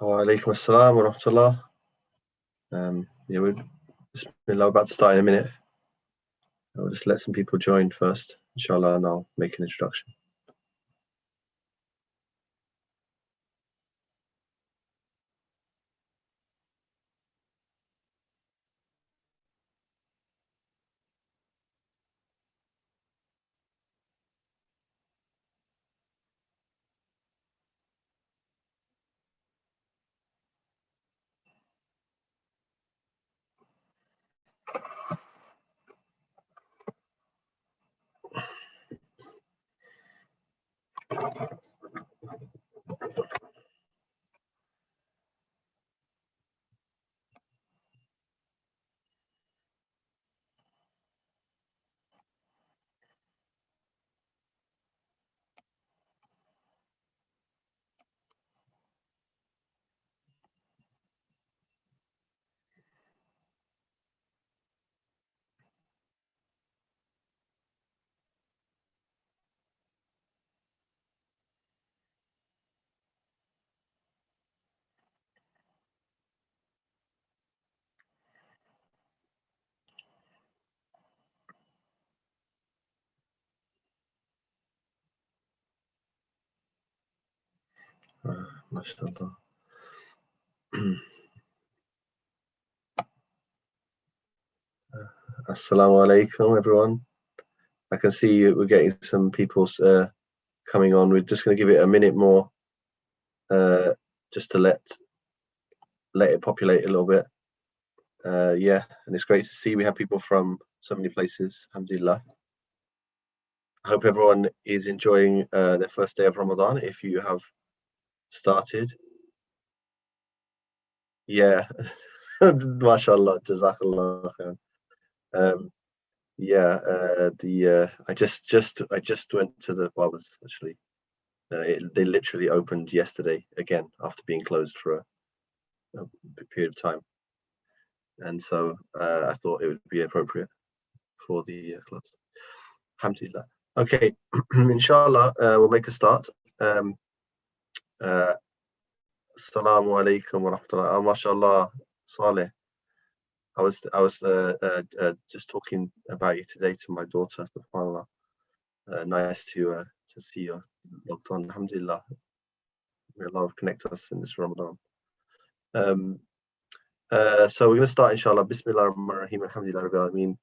Alaikum assalam wa rahmatullah. Yeah, we're about to start in a minute. I'll just let some people join first, inshallah, and I'll make an introduction. MashaAllah. Assalamu alaikum, everyone. I can see we're getting some people coming on. We're just going to give it a minute more, just to let it populate a little bit. Yeah, and it's great to see we have people from so many places. Alhamdulillah. I hope everyone is enjoying their first day of Ramadan. If you have started, yeah, mashallah, jazakallah khair. Yeah, I just went to the barbers actually. They literally opened yesterday again after being closed for a period of time, and so I thought it would be appropriate for the class. Alhamdulillah. Okay, inshallah, we'll make a start. Assalamu alaikum wa rahmatullah. MashaAllah, Saleh. I was just talking about you today to my daughter. SubhanAllah. Nice to see you logged on. Alhamdulillah. May Allah connect us in this Ramadan. So we're going to start, inshallah. Bismillah ar-Rahman ar-Rahim. Alhamdulillah Rabbil Alameen.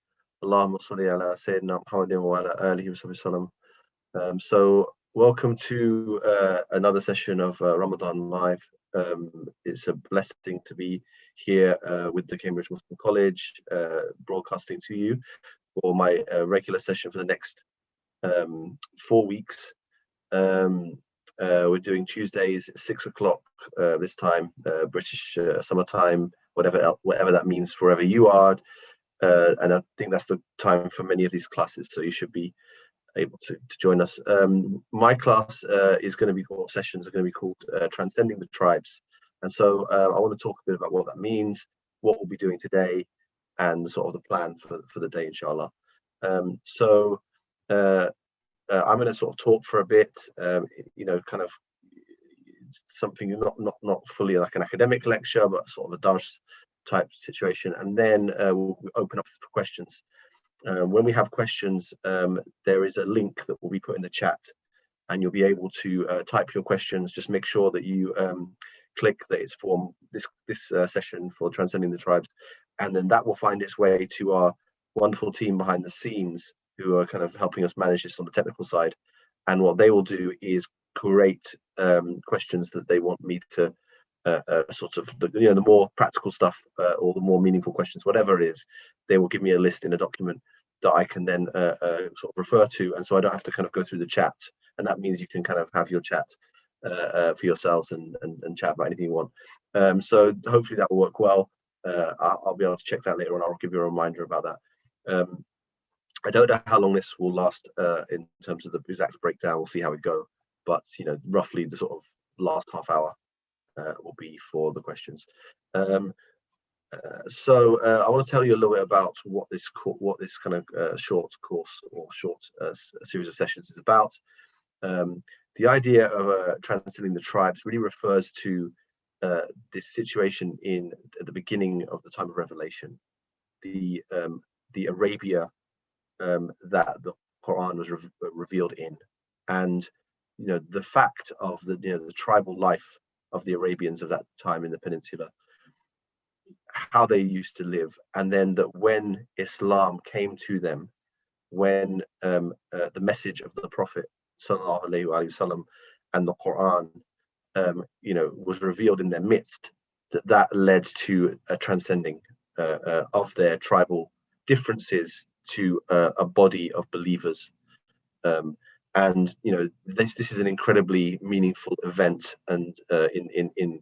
Allahumma salli ala Sayyidina Muhammadin wa ala alihi wa sallam. So welcome to another session of Ramadan Live. It's a blessing to be here with the Cambridge Muslim College, broadcasting to you for my regular session for the next 4 weeks. We're doing Tuesdays 6 o'clock this time, British summertime, whatever that means for wherever you are, and I think that's the time for many of these classes, so you should be able to join us. My class is going to be called, sessions are going to be called Transcending the Tribes, and so I want to talk a bit about what that means, what we'll be doing today, and sort of the plan for the day, inshallah. So I'm going to sort of talk for a bit, kind of something not fully like an academic lecture, but sort of a dars type situation, and then we'll open up for questions. When we have questions, there is a link that will be put in the chat, and you'll be able to type your questions. Just make sure that you click that it's for this session for Transcending the Tribes, and then that will find its way to our wonderful team behind the scenes who are kind of helping us manage this on the technical side. And what they will do is create questions that they want me to sort of the more practical stuff or the more meaningful questions, whatever it is, they will give me a list in a document that I can then sort of refer to, and so I don't have to kind of go through the chat, and that means you can kind of have your chat for yourselves and chat about anything you want. So hopefully that will work well. I'll be able to check that later on. I'll give you a reminder about that. I don't know how long this will last in terms of the exact breakdown. We'll see how we go, but roughly the sort of last half hour will be for the questions. So I want to tell you a little bit about what this kind of short course or short series of sessions is about. The idea of Transcending the Tribes really refers to this situation at the beginning of the time of revelation, the Arabia that the Quran was revealed in, and the fact of the tribal life of the Arabians of that time in the peninsula, how they used to live, and then that when Islam came to them, when the message of the Prophet sallallahu alaihi wasallam and the Quran was revealed in their midst, that led to a transcending of their tribal differences to a body of believers. And this is an incredibly meaningful event, and in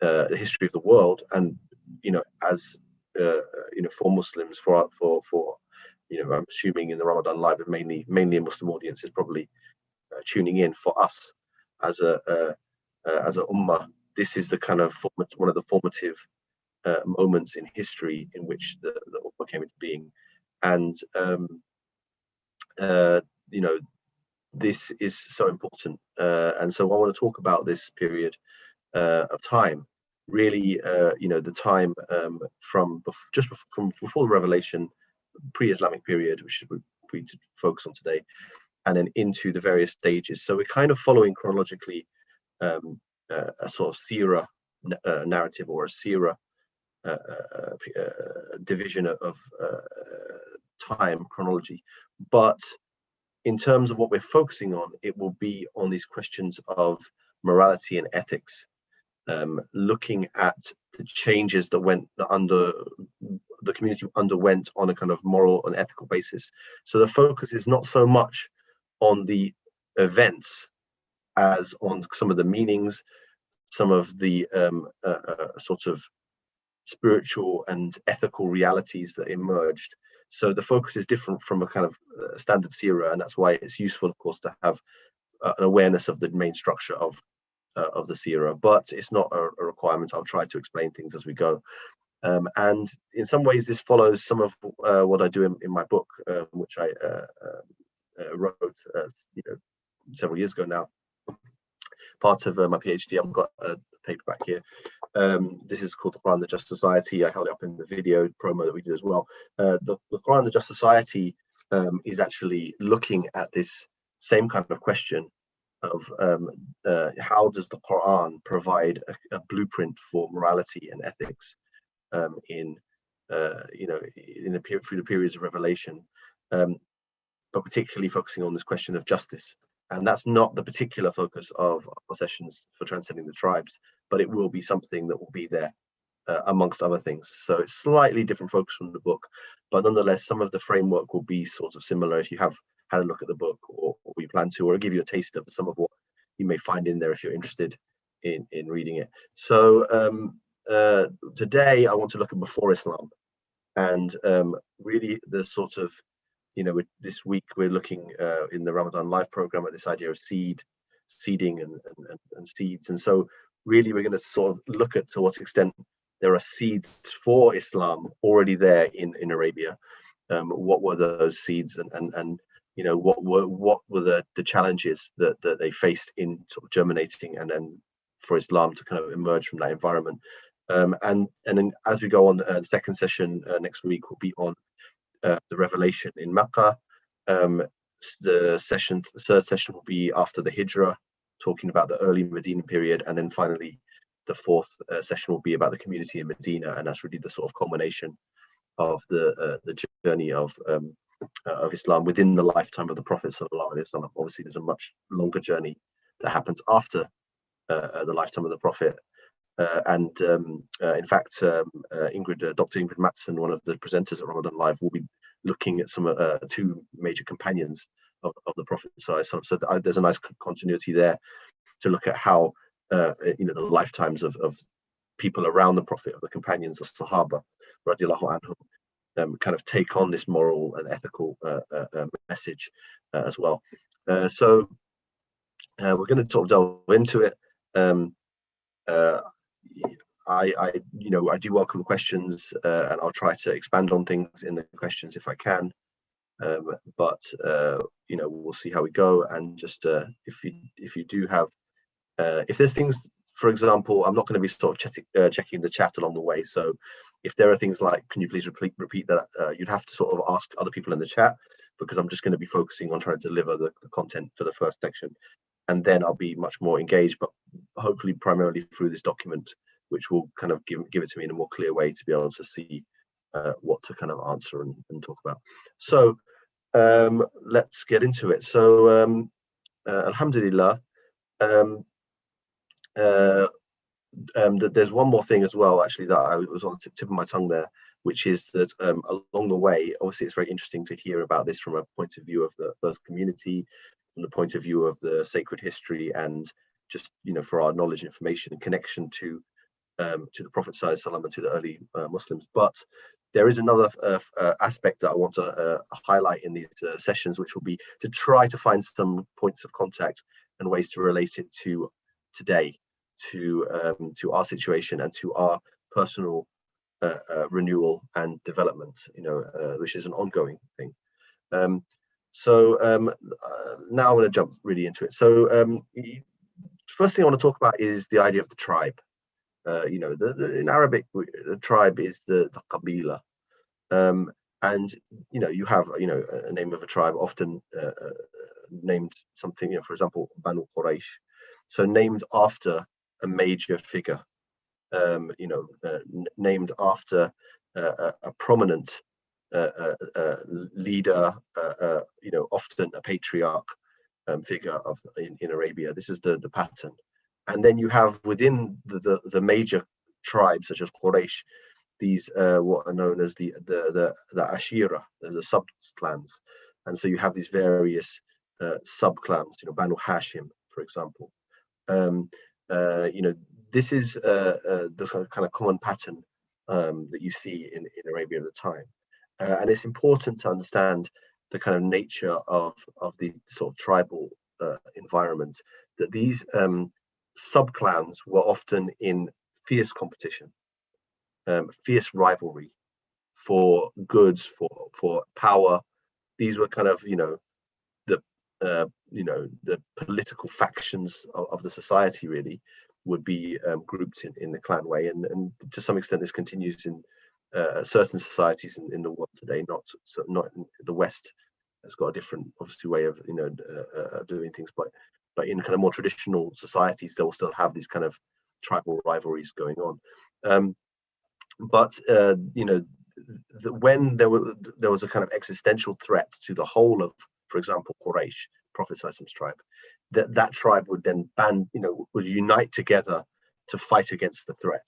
the history of the world, and as for Muslims, for I'm assuming in the Ramadan live, mainly a Muslim audience is probably tuning in. For us as a ummah, this is the kind of one of the formative moments in history in which the ummah came into being, and this is so important, and so I want to talk about this period of time, really, the time from before the revelation, pre-Islamic period, which we focus on today, and then into the various stages. So we're kind of following chronologically a sort of seerah narrative, or a seerah division of time chronology. But in terms of what we're focusing on, it will be on these questions of morality and ethics, looking at the changes that the community underwent on a kind of moral and ethical basis. So the focus is not so much on the events as on some of the meanings, some of the sort of spiritual and ethical realities that emerged. So the focus is different from a kind of standard seerah, and that's why it's useful, of course, to have an awareness of the main structure of the seerah, but it's not a requirement. I'll try to explain things as we go. And in some ways, this follows some of what I do in my book, which I wrote several years ago now. Part of my PhD, I've got a paperback here. This is called The Qur'an, the Just Society. I held it up in the video promo that we did as well. The Qur'an, the Just Society is actually looking at this same kind of question of how does the Qur'an provide a blueprint for morality and ethics through the periods of revelation, but particularly focusing on this question of justice. And that's not the particular focus of our sessions for Transcending the Tribes, but it will be something that will be there amongst other things. So it's slightly different focus from the book, but nonetheless, some of the framework will be sort of similar if you have had a look at the book, or you plan to, or I'll give you a taste of some of what you may find in there if you're interested in reading it. So today I want to look at before Islam, and really the sort of, this week we're looking in the Ramadan live program at this idea of seeding and seeds. And so really we're going to sort of look at to what extent there are seeds for Islam already there in Arabia. What were those seeds, and what were the challenges that they faced in sort of germinating, and then for Islam to kind of emerge from that environment. And then as we go on, the second session next week will be on the revelation in Makkah. The third session will be after the Hijrah, talking about the early Medina period, and then finally the fourth session will be about the community in Medina, and that's really the sort of culmination of the journey of Islam within the lifetime of the Prophet sallallahu alaihi wasallam. Obviously, there's a much longer journey that happens after the lifetime of the Prophet. In fact, Dr. Ingrid Mattson, one of the presenters at Ramadan Live, will be looking at some two major companions of the Prophet. So there's a nice continuity there to look at how the lifetimes of people around the Prophet, of the companions, the Sahaba, radiallahu anhum, kind of take on this moral and ethical message as well. So we're going to sort of delve into it. I do welcome questions, and I'll try to expand on things in the questions if I can. But we'll see how we go. And just if you do have, if there's things for example, I'm not going to be sort of checking the chat along the way. So if there are things like, can you please repeat that, you'd have to sort of ask other people in the chat, because I'm just going to be focusing on trying to deliver the content for the first section. And then I'll be much more engaged, but hopefully primarily through this document, which will kind of give it to me in a more clear way to be able to see what to kind of answer and talk about. So let's get into it. So Alhamdulillah, there's one more thing as well, actually, that I was on the tip of my tongue there, which is that along the way, obviously it's very interesting to hear about this from a point of view of the first community, from the point of view of the sacred history, and just, you know, for our knowledge, information, and connection to the Prophet ﷺ and to the early Muslims. But there is another aspect that I want to highlight in these sessions, which will be to try to find some points of contact and ways to relate it to today, to our situation and to our personal renewal and development, you know, which is an ongoing thing. So now I'm going to jump really into it. So first thing I want to talk about is the idea of the tribe. You know, in Arabic, the tribe is the qabila, and you know, you have, you know, a name of a tribe often named something, you know, for example, Banu Quraysh, so named after a major figure, you know, named after a prominent leader, you know, often a patriarch figure in Arabia. This is the pattern. And then you have within the major tribes, such as Quraysh, these what are known as the Ashira, the sub clans. And so you have these various sub clans, you know, Banu Hashim, for example. You know, this is the kind of common pattern that you see in Arabia at the time. And it's important to understand the kind of nature of the sort of tribal environment, that these sub-clans were often in fierce competition, fierce rivalry for goods, for power. These were kind of, you know, the political factions of the society really would be grouped in the clan way, and to some extent this continues in certain societies in the world today. Not in the West. It's got a different, obviously, way of, you know, doing things, but in kind of more traditional societies, they will still have these kind of tribal rivalries going on. But you know, when there was a kind of existential threat to the whole of, for example, Quraysh, Prophet ﷺ's tribe, that tribe would then would unite together to fight against the threat.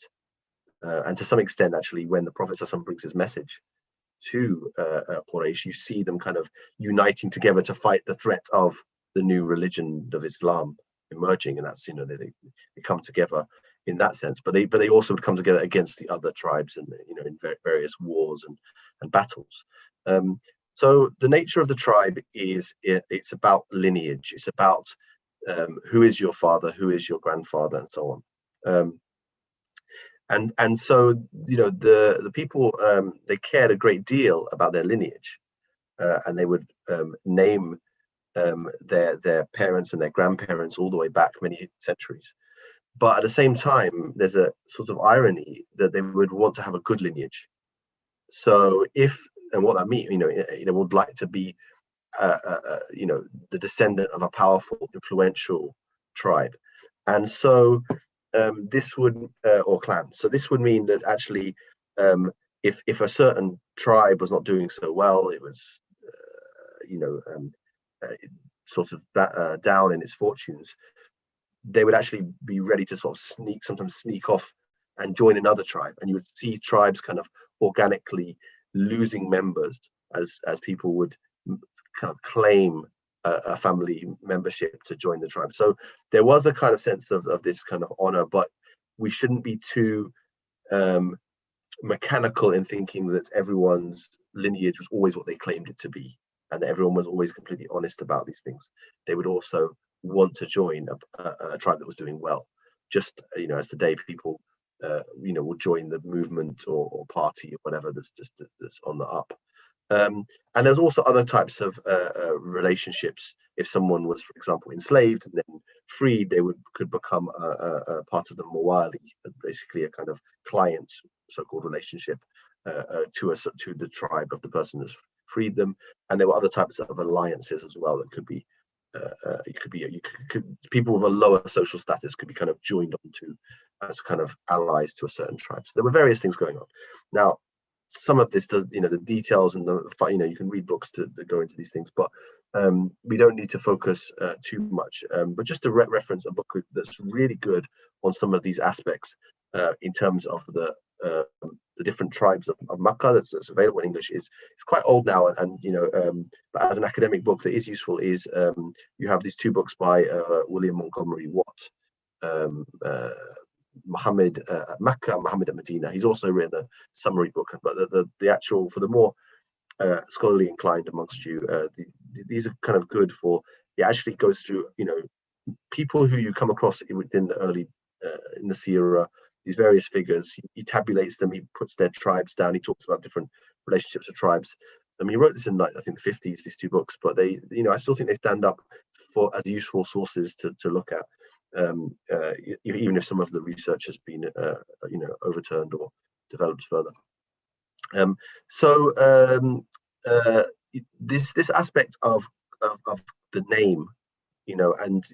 And to some extent, actually, when the Prophet ﷺ brings his message to Quraysh, you see them kind of uniting together to fight the threat of the new religion of Islam emerging, and that's, you know, they come together in that sense. But they also would come together against the other tribes, and, you know, in various wars and battles. So the nature of the tribe is it's about lineage. It's about who is your father, who is your grandfather, and so on. And so, you know, the people, they cared a great deal about their lineage, and they would name their parents and their grandparents all the way back many centuries. But at the same time, there's a sort of irony that they would want to have a good lineage. So and what that means, you know, would like to be, you know, the descendant of a powerful, influential tribe. And so this would, or clan. So this would mean that actually, if a certain tribe was not doing so well, it was, you know, sort of down in its fortunes, they would actually be ready to sort of sometimes sneak off and join another tribe. And you would see tribes kind of organically losing members as people would kind of claim a family membership to join the tribe. So there was a kind of sense of this kind of honor, but we shouldn't be too mechanical in thinking that everyone's lineage was always what they claimed it to be, and that everyone was always completely honest about these things. They would also want to join a tribe that was doing well, just, you know, as today people you know, will join the movement or party or whatever that's on the up. And there's also other types of relationships. If someone was, for example, enslaved and then freed, they could become a part of the mawali, basically a kind of client, so-called relationship to the tribe of the person who's freed them. And there were other types of alliances as well that could be. People with a lower social status could be kind of joined onto as kind of allies to a certain tribe. So there were various things going on. Now, some of this, the details and you can read books to go into these things, but we don't need to focus too much. But just to reference a book that's really good on some of these aspects in terms of the different tribes of Makkah that's available in English. It's quite old now, and but as an academic book that is useful is you have these two books by William Montgomery Watt, Muhammad at Mecca, Muhammad at Medina. He's also written a summary book, but the actual, for the more scholarly inclined amongst you, these are kind of good for. It actually goes through people who you come across within the early in the Sierra, these various figures. He tabulates them. He puts their tribes down. He talks about different relationships of tribes. I mean, he wrote this in I think the 50s, these two books, but they, I still think they stand up as useful sources to look at. Even if some of the research has been overturned or developed further. This aspect of the name, and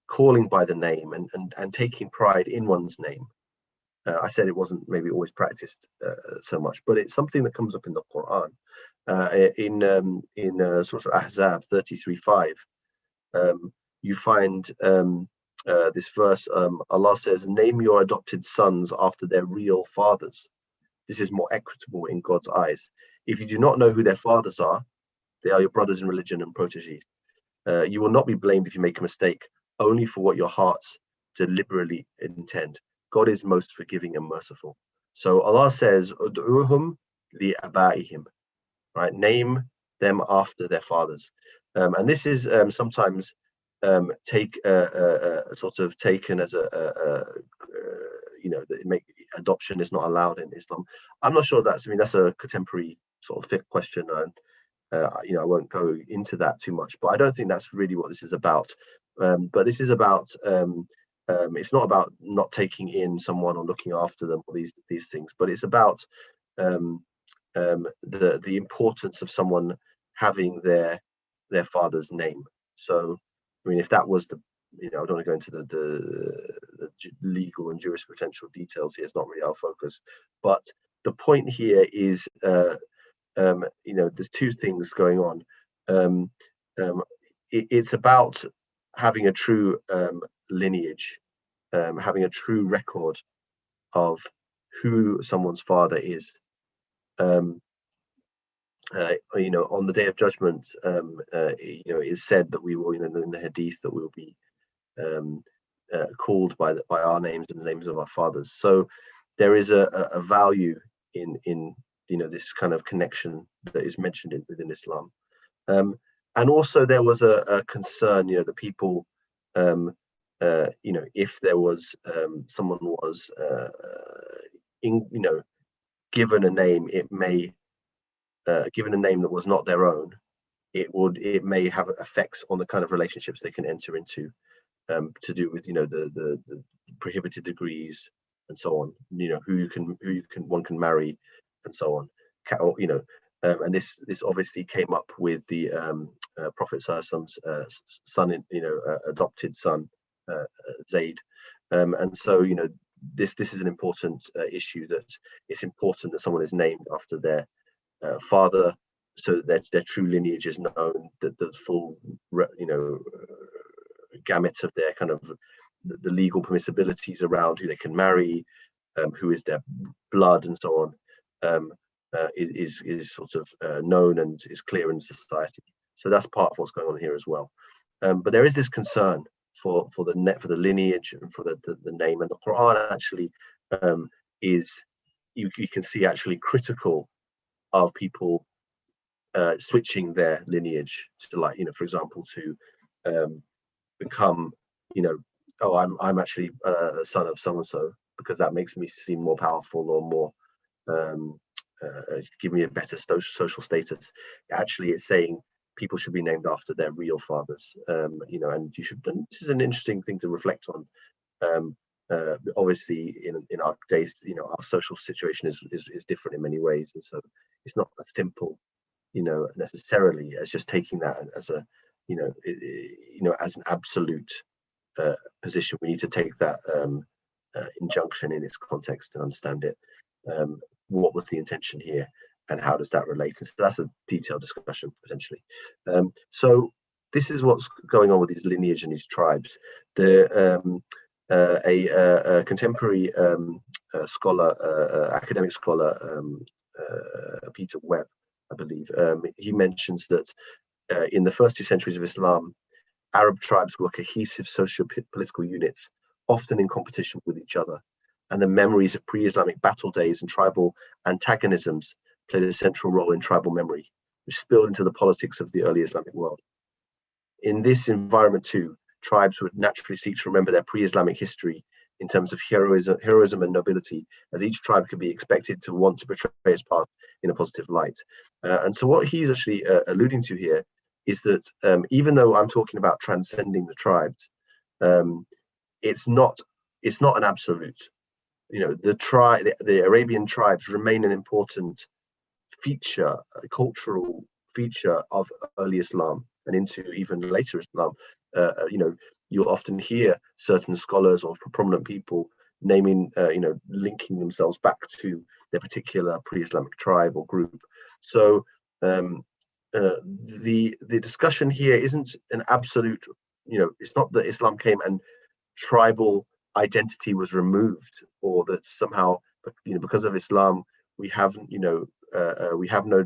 calling by the name and taking pride in one's name. I said it wasn't maybe always practiced so much, but it's something that comes up in the Qur'an, in Surah Ahzab 33:5. You find this verse. Allah says, "Name your adopted sons after their real fathers. This is more equitable in God's eyes. If you do not know who their fathers are, they are your brothers in religion and proteges. You will not be blamed if you make a mistake, only for what your hearts deliberately intend. God is most forgiving and merciful." So Allah says, "Ud'uhum li abaihim," right? Name them after their fathers, and this is sometimes sort of taken as adoption is not allowed in Islam. I'm not sure that's a contemporary sort of fiqh question, and I won't go into that too much, but I don't think that's really what this is about. But this is about it's not about not taking in someone or looking after them or these things, but it's about the importance of someone having their father's name. So if that was I don't want to go into the legal and jurisprudential details here. It's not really our focus, but the point here is there's two things going on. It's about having a true lineage, having a true record of who someone's father is. On the Day of Judgment, it is said that we will, in the Hadith, that we will be called by our names and the names of our fathers. So there is a value in this kind of connection that is mentioned within Islam. And also there was a concern, that people, if there was someone was given a name, given a name that was not their own, it may have effects on the kind of relationships they can enter into, to do with the prohibited degrees and so on. Who one can marry and so on. And this obviously came up with the Prophet Sallallahu Alaihi Wasallam's son, adopted son, Zayd. And so this is an important issue, that it's important that someone is named after their father, so that their true lineage is known, that the full gamut of their kind of the legal permissibilities around who they can marry, who is their blood and so on, is sort of known and is clear in society. So that's part of what's going on here as well. But there is this concern for the lineage and for the name, and the Quran actually is, you can see, actually critical of people switching their lineage to, for example, to become, oh, I'm actually a son of so and so, because that makes me seem more powerful or more give me a better social status. Actually, it's saying people should be named after their real fathers. You know, and you should. And this is an interesting thing to reflect on. Obviously, in our days, you know, our social situation is different in many ways, and so it's not as simple, you know, necessarily as just taking that as a, you know, as an absolute position. We need to take that injunction in its context and understand it. What was the intention here, and how does that relate? And so that's a detailed discussion potentially. So this is what's going on with these lineage and these tribes. A contemporary scholar, academic scholar, Peter Webb, I believe, he mentions that in the first 2 centuries of Islam, Arab tribes were cohesive socio-political units, often in competition with each other, and the memories of pre-Islamic battle days and tribal antagonisms played a central role in tribal memory, which spilled into the politics of the early Islamic world. In this environment too, tribes would naturally seek to remember their pre-Islamic history in terms of heroism and nobility, as each tribe could be expected to want to portray its past in a positive light. And so what he's actually alluding to here is that even though I'm talking about transcending the tribes, it's not an absolute. You know, the Arabian tribes remain an important feature, a cultural feature of early Islam and into even later Islam. You know, you'll often hear certain scholars or prominent people naming, you know, linking themselves back to their particular pre-Islamic tribe or group. So the discussion here isn't an absolute. You know, it's not that Islam came and tribal identity was removed, or that somehow, you know, because of Islam we haven't, you know, we have no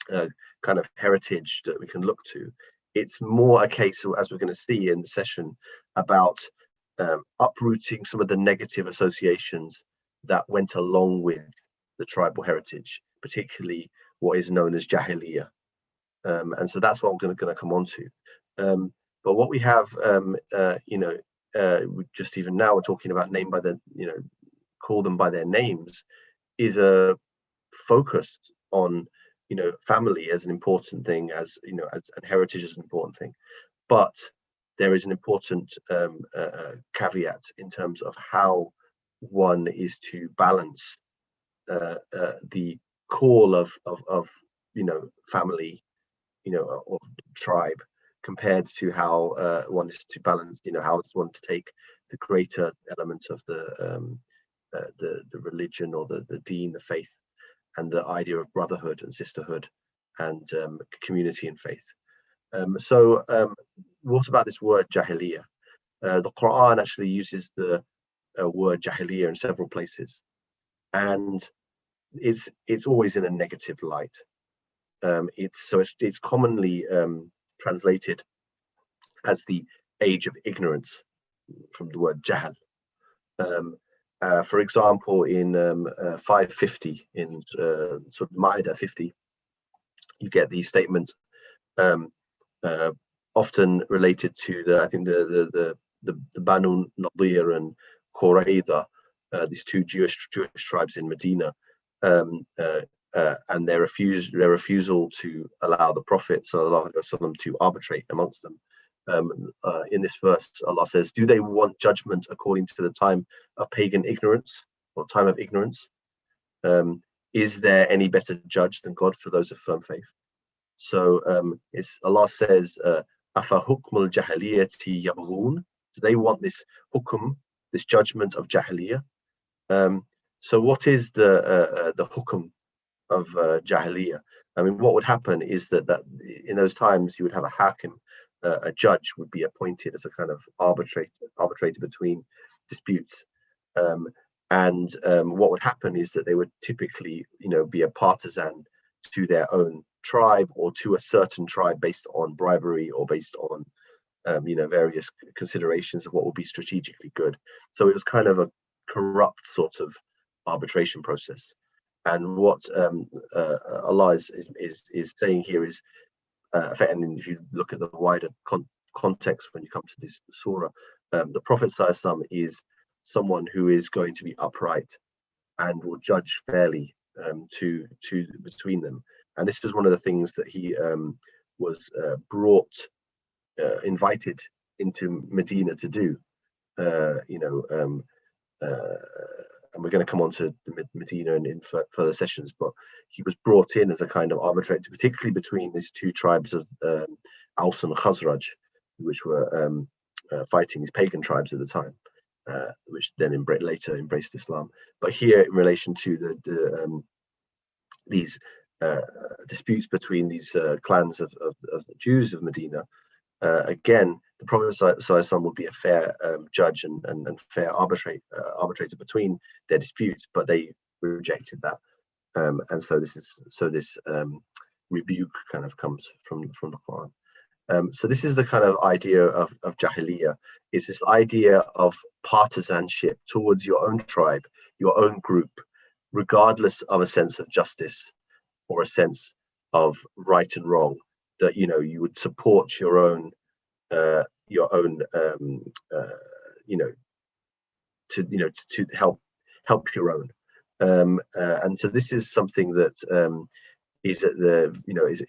kind of heritage that we can look to. It's more a case, as we're going to see in the session, about uprooting some of the negative associations that went along with the tribal heritage, particularly what is known as Jahiliyyah. And so that's what we're going to come on to. But what we have, you know, just even now we're talking about name by the, you know, call them by their names, is a focus on, you know, family as an important thing, as, you know, as and heritage as an important thing. But there is an important caveat in terms of how one is to balance the call of you know, family, you know, or tribe, compared to how one is to balance, you know, how it's one to take the greater element of the religion, or the deen, the faith, and the idea of brotherhood and sisterhood and community and faith. So what about this word Jahiliyyah? The Qur'an actually uses the word Jahiliyyah in several places, and it's always in a negative light. It's commonly translated as the age of ignorance, from the word Jahl. For example, in 550, in sort of Ma'idah 50, you get the statement often related to the, I think the Banu Nadir and Qurayza, these two Jewish tribes in Medina, and their refusal to allow the Prophet sallallahu alaihi wasallam to arbitrate amongst them. In this verse, Allah says, "Do they want judgment according to the time of pagan ignorance, or time of ignorance? Is there any better judge than God for those of firm faith?" So Allah says, "Afa hukmul jahiliyyati yabghun?" Do they want this hukum, this judgment of Jahiliyyah? So what is the hukum of Jahiliyyah? I mean, what would happen is that in those times you would have a hakim, a judge would be appointed as a kind of arbitrator between disputes, and what would happen is that they would typically, you know, be a partisan to their own tribe, or to a certain tribe, based on bribery, or based on you know, various considerations of what would be strategically good. So it was kind of a corrupt sort of arbitration process. And what Allah is saying here is, and if you look at the wider context when you come to this surah, the Prophet ﷺ is someone who is going to be upright and will judge fairly to between them. And this was one of the things that he was invited into Medina to do. And we're going to come on to Medina in further sessions, but he was brought in as a kind of arbitrator, particularly between these two tribes of Aus and Khazraj, which were fighting these pagan tribes at the time, which then later embraced Islam. But here, in relation to these disputes between these clans of the Jews of Medina, again, the Prophet ﷺ would be a fair judge and fair arbitrator between their disputes, but they rejected that, and so this rebuke kind of comes from the Quran. So this is the kind of idea of Jahiliyyah. It's this idea of partisanship towards your own tribe, your own group, regardless of a sense of justice or a sense of right and wrong. That you would support your own to help your own, and so this is something that is at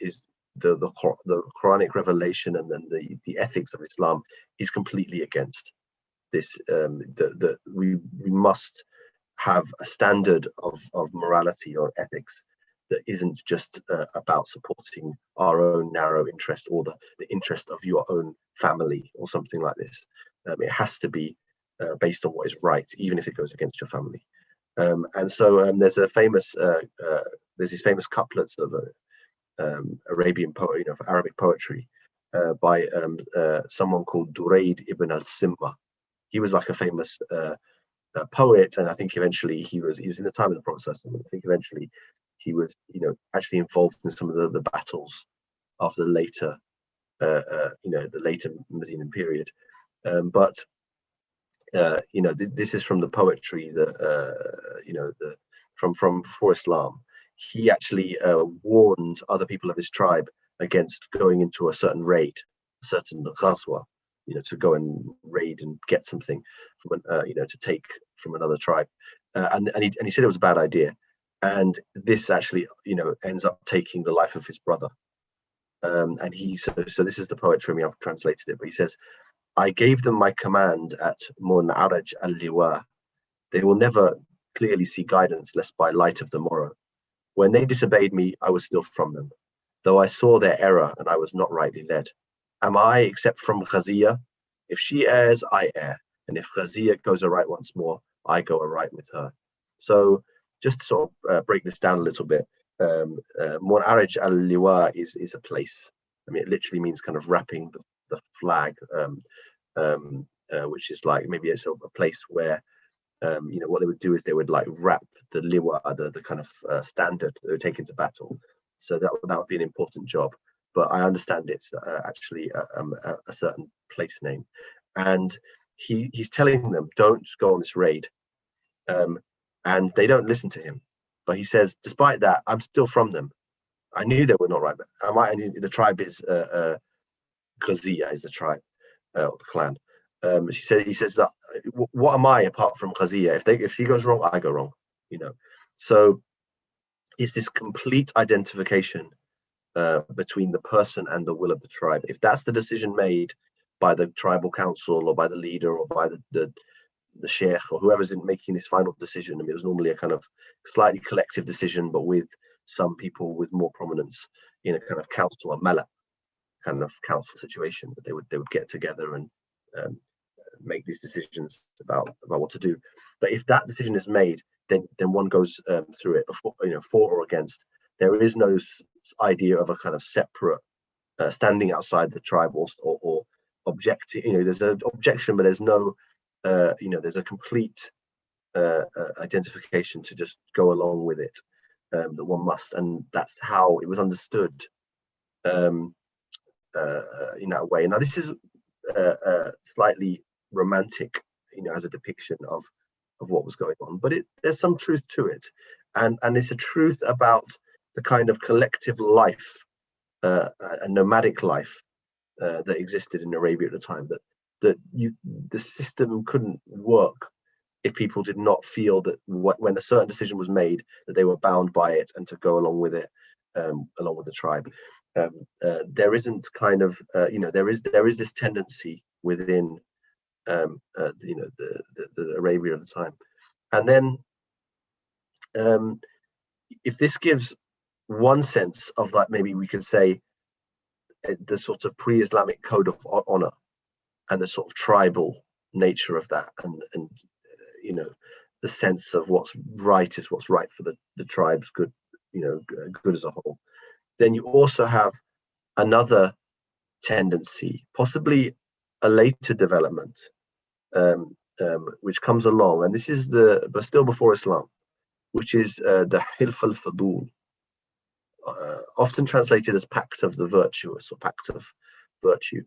is the Quranic revelation, and then the ethics of Islam is completely against this. That we must have a standard of morality or ethics that isn't just about supporting our own narrow interest or the interest of your own family or something like this. It has to be based on what is right, even if it goes against your family. And so there's these famous couplets of Arabian poet, Arabic poetry, by someone called Durayd ibn al-Simma. He was like a famous poet, and I think eventually he was in the time of the Prophet. I think eventually he was, actually involved in some of the battles of the later, the later Medinan period. But this is from the poetry that, from before Islam. He actually warned other people of his tribe against going into a certain raid, a certain ghazwa, to go and raid and get something from, to take from another tribe. And he said it was a bad idea. And this actually, ends up taking the life of his brother. And so this is the poetry. I've translated it, but he says, "I gave them my command at Mun'araj al-Liwa. They will never clearly see guidance lest by light of the morrow. When they disobeyed me, I was still from them, though I saw their error and I was not rightly led. Am I except from Ghaziyya? If she errs, I err. And if Ghaziyya goes aright once more, I go aright with her." So just to sort of break this down a little bit, Mun'araj al-Liwa is a place. It literally means kind of wrapping the flag, which is like, maybe it's a place where, what they would do is they would like wrap the liwa, the kind of standard that they would take into battle. So that would be an important job. But I understand it's actually a certain place name. And he's telling them, don't go on this raid. And they don't listen to him. But he says, despite that, I'm still from them. I knew they were not right. But the tribe is Ghaziyya, is the tribe, or the clan. He says that, what am I apart from Ghaziyya? If she goes wrong, I go wrong. So it's this complete identification between the person and the will of the tribe. If that's the decision made by the tribal council or by the leader or by the sheikh or whoever's making this final decision, it was normally a kind of slightly collective decision, but with some people with more prominence in a kind of council or mala kind of council situation, that they would get together and make these decisions about what to do. But if that decision is made, then one goes through it before, for or against. There is no idea of a kind of separate standing outside the tribe or objecting. There's an objection, but there's no, there's a complete identification to just go along with it, that one must, and that's how it was understood in that way. Now this is slightly romantic, as a depiction of what was going on, but there's some truth to it, and it's a truth about the kind of collective life, a nomadic life that existed in Arabia at the time. That the system couldn't work if people did not feel that when a certain decision was made, that they were bound by it and to go along with it. along with the tribe. There isn't kind of there is this tendency within the Arabia of the time. And then if this gives one sense of that, maybe we could say the sort of pre-Islamic code of honor and the sort of tribal nature of that, and the sense of what's right is what's right for the tribe's good, good as a whole. Then you also have another tendency, possibly a later development, which comes along, and this is but still before Islam, which is the Hilf al-Fudul, often translated as pact of the virtuous or pact of virtue.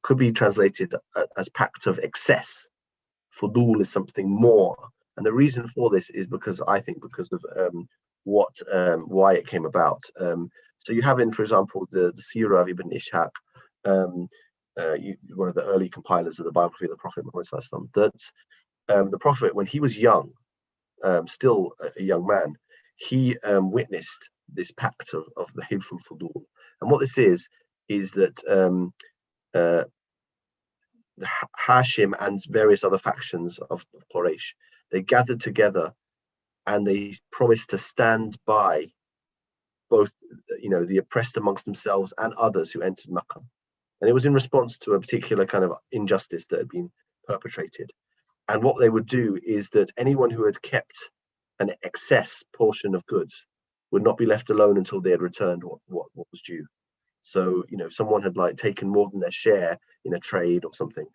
Could be translated as pact of excess. Fudul is something more, and the reason for this is because of why it came about. So you have in, for example, the Sirah of Ibn Ishaq, one of the early compilers of the biography of the Prophet Muhammad Sallallahu Alaihi Wasallam, that the Prophet, when he was young, still a young man, he witnessed this pact of the Hilf al-Fudul. And what this is that Hashim and various other factions of Quraysh, they gathered together and they promised to stand by both, the oppressed amongst themselves and others who entered Makkah. And it was in response to a particular kind of injustice that had been perpetrated. And what they would do is that anyone who had kept an excess portion of goods would not be left alone until they had returned what was due. So, if someone had taken more than their share in a trade or something,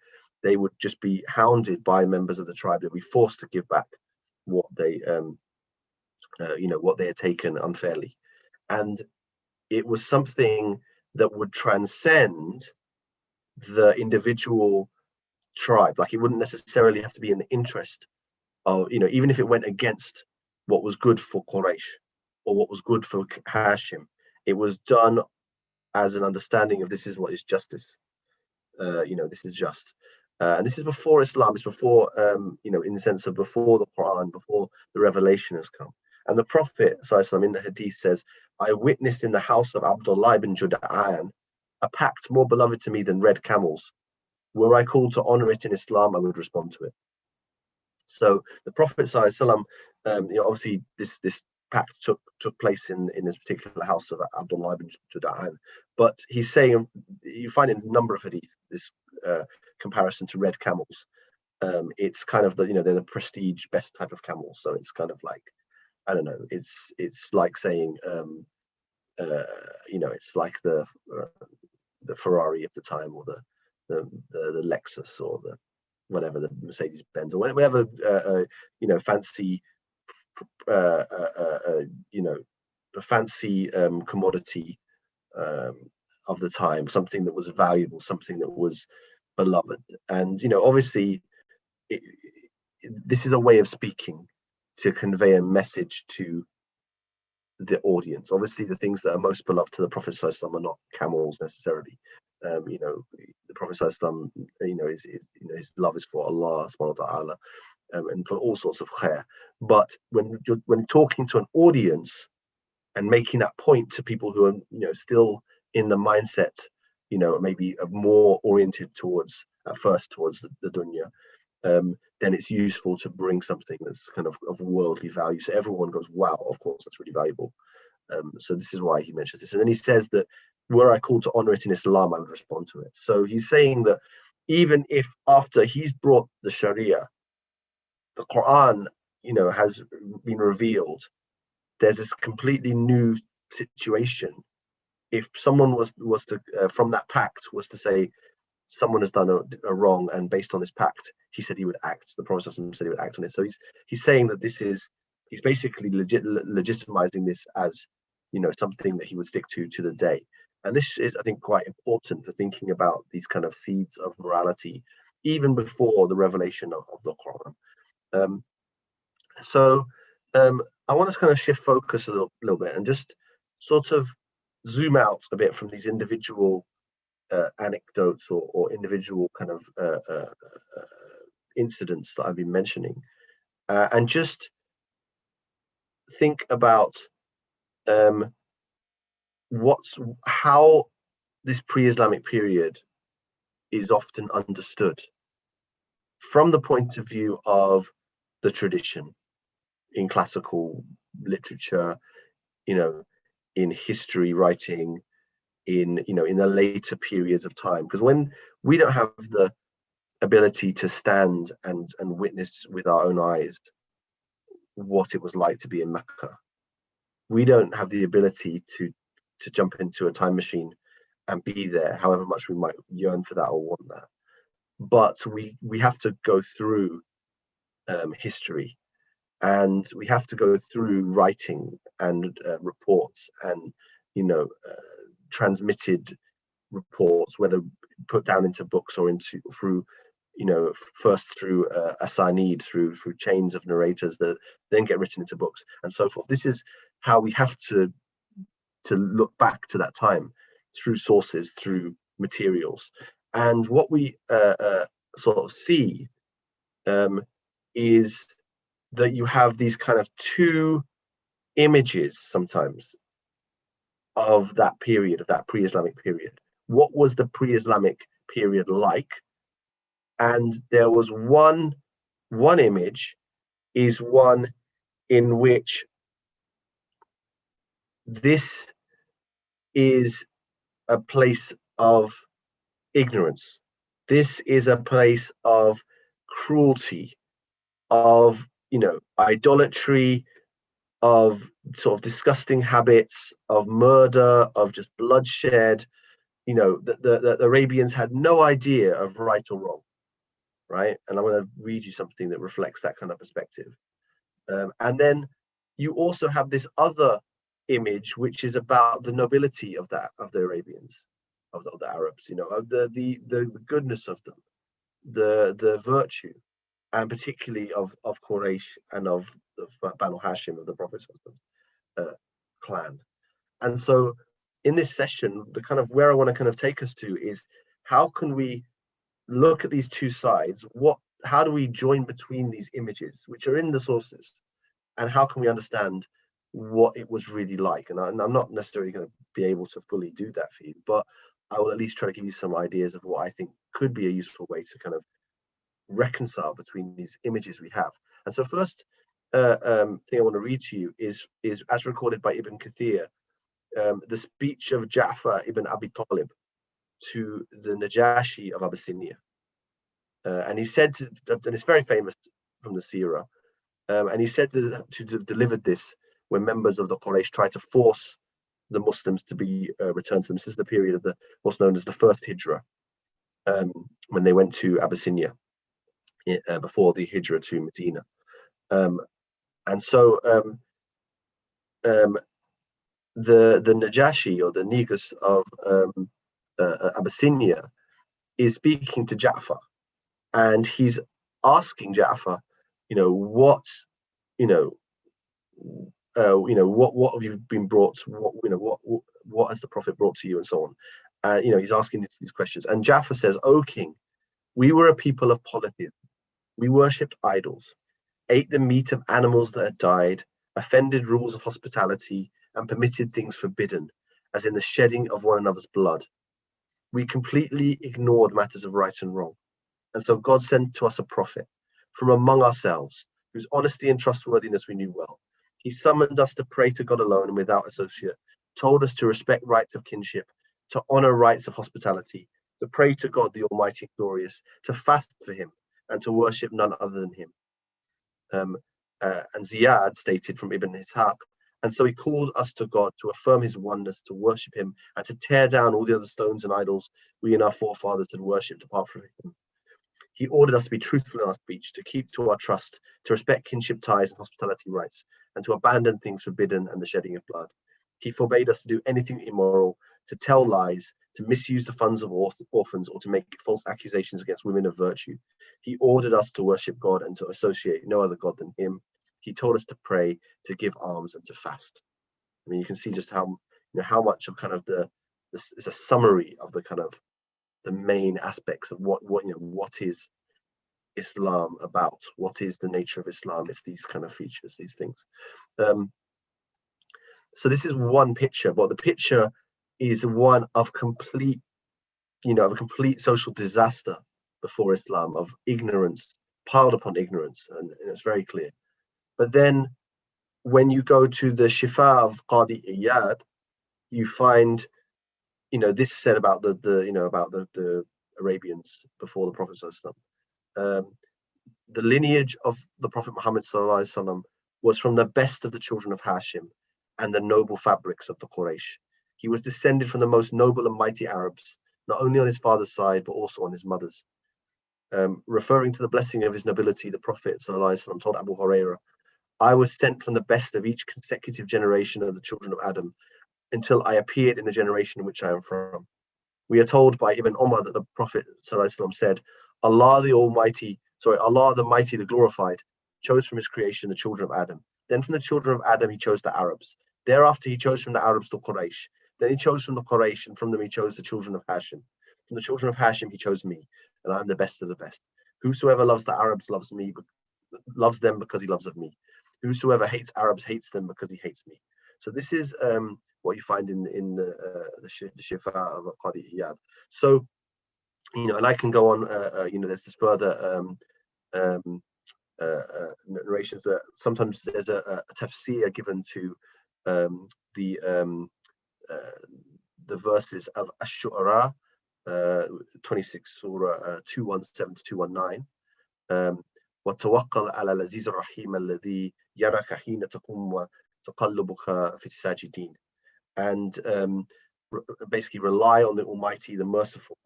they would just be hounded by members of the tribe. They'd be forced to give back what they, what they had taken unfairly. And it was something that would transcend the individual tribe. It wouldn't necessarily have to be in the interest of, even if it went against what was good for Quraysh or what was good for Hashim, it was done as an understanding of this is what is justice. This is just. And this is before Islam. It's before, in the sense of before the Qur'an, before the revelation has come. And the Prophet ﷺ in the Hadith says, I witnessed in the house of Abdullah ibn Juda'an a pact more beloved to me than red camels. Were I called to honor it in Islam, I would respond to it. So the Prophet ﷺ, obviously this pact took place in this particular house of Abdullah ibn Juda'an. But he's saying, you find in a number of hadith, this comparison to red camels. It's kind of they're the prestige best type of camels. So it's kind of like, I don't know, it's like saying, it's like the Ferrari of the time, or the Lexus, or the whatever, the Mercedes Benz, or whatever, fancy, a fancy commodity of the time, something that was valuable, something that was beloved. And obviously this is a way of speaking to convey a message to the audience. Obviously the things that are most beloved to the Prophet ﷺ are not camels necessarily. The Prophet ﷺ, his love is for Allah subhanahu wa ta'ala, and for all sorts of khair. But when talking to an audience and making that point to people who are still in the mindset, maybe more oriented towards the dunya, then it's useful to bring something that's kind of worldly value, so everyone goes, wow, of course that's really valuable. So this is why he mentions this. And then he says that were I called to honor it in Islam, I would respond to it. So he's saying that even if after he's brought the Sharia, the Qur'an, has been revealed, there's this completely new situation. If someone was to from that pact was to say someone has done a wrong, and based on this pact, he said he would act. The Prophet said he would act on it. So he's saying that he's basically legitimizing this as something that he would stick to the day. And this is, I think, quite important for thinking about these kind of seeds of morality, even before the revelation of the Quran. I want to kind of shift focus a little bit and just sort of zoom out a bit from these individual anecdotes or individual kind of incidents that I've been mentioning, and just think about how this pre-Islamic period is often understood from the point of view of the tradition in classical literature, in history writing, in the later periods of time. Because when we don't have the ability to stand and witness with our own eyes what it was like to be in Mecca, we don't have the ability to jump into a time machine and be there, however much we might yearn for that or want that. But we have to go through history, and we have to go through writing and reports and transmitted reports, whether put down into books or through first through asanid, through chains of narrators that then get written into books and so forth. This is how we have to look back to that time, through sources, through materials. And what we sort of see is that you have these kind of two images sometimes of that period, of that pre-Islamic period. What was the pre-Islamic period like? And there was one image is one in which this is a place of ignorance. This is a place of cruelty, of idolatry, of sort of disgusting habits, of murder, of just bloodshed. The Arabians had no idea of right or wrong, right? And I'm going to read you something that reflects that kind of perspective. And then you also have this other image, which is about the nobility of the Arabians, of the Arabs, of the goodness of them, the virtue, and particularly of Quraysh and of Banu Hashim, of the Prophet's clan. And so in this session, the kind of where I want to kind of take us to is, how can we look at these two sides? How do we join between these images, which are in the sources, and how can we understand what it was really like? And I'm not necessarily going to be able to fully do that for you, but I will at least try to give you some ideas of what I think could be a useful way to kind of reconcile between these images we have. And so first thing I want to read to you is as recorded by Ibn Kathir, the speech of Jafar ibn Abi Talib to the Najashi of Abyssinia. And he said, and it's very famous from the Seerah, and he said to have delivered this when members of the Quraysh tried to force the Muslims to be returned to them. This is the period of what's known as the first Hijrah, when they went to Abyssinia before the Hijrah to Medina. And so the Najashi, or the Negus of Abyssinia, is speaking to Jafar, and he's asking Jafar, what have you been brought? What has the Prophet brought to you, and so on. He's asking these questions, and Jafar says, "O King, we were a people of polytheism. We worshipped idols, ate the meat of animals that had died, offended rules of hospitality, and permitted things forbidden, as in the shedding of one another's blood. We completely ignored matters of right and wrong. And so God sent to us a prophet from among ourselves, whose honesty and trustworthiness we knew well. He summoned us to pray to God alone and without associate, told us to respect rights of kinship, to honor rights of hospitality, to pray to God the Almighty and Glorious, to fast for him, and to worship none other than him." And Ziyad stated from Ibn Ishaq, "And so he called us to God to affirm his oneness, to worship him, and to tear down all the other stones and idols we and our forefathers had worshipped apart from him. He ordered us to be truthful in our speech, to keep to our trust, to respect kinship ties and hospitality rights, and to abandon things forbidden and the shedding of blood. He forbade us to do anything immoral, to tell lies, to misuse the funds of orphans, or to make false accusations against women of virtue. He ordered us to worship God and to associate no other God than him. He told us to pray, to give alms, and to fast." I mean, you can see just how much of kind of this is a summary of the kind of the main aspects of what is Islam about, what is the nature of Islam. It's these kind of features, these things. So this is one picture, but the picture is one of complete, of a complete social disaster before Islam, of ignorance piled upon ignorance, and it's very clear. But then when you go to the Shifa of Qadi Iyad, you find, this is said about the Arabians before the Prophet the lineage of the Prophet Muhammad was from the best of the children of Hashim and the noble fabrics of the Quraysh. He was descended from the most noble and mighty Arabs, not only on his father's side, but also on his mother's. Referring to the blessing of his nobility, the Prophet ﷺ told Abu Hurairah, I was sent from the best of each consecutive generation of the children of Adam until I appeared in the generation in which I am from. We are told by Ibn Umar that the Prophet ﷺ said, Allah the Mighty, the Glorified, chose from his creation the children of Adam. Then from the children of Adam, he chose the Arabs. Thereafter, he chose from the Arabs the Quraysh. Then he chose from the Quraysh, and from them he chose the children of Hashim. From the children of Hashim, he chose me, and I am the best of the best. Whosoever loves the Arabs loves them because he loves of me. Whosoever hates Arabs hates them because he hates me. So this is what you find in the Shifa of Qadi Iyad. So, and I can go on. There's this further narrations that sometimes there's a tafsir given to the verses of Ash-Shu'ara, 26 Surah 217 to 219. وتوكل على العزيز الرحيم الذي يراك حين تقوم وتقلبك في الساجدين. And basically rely on the Almighty, the Merciful,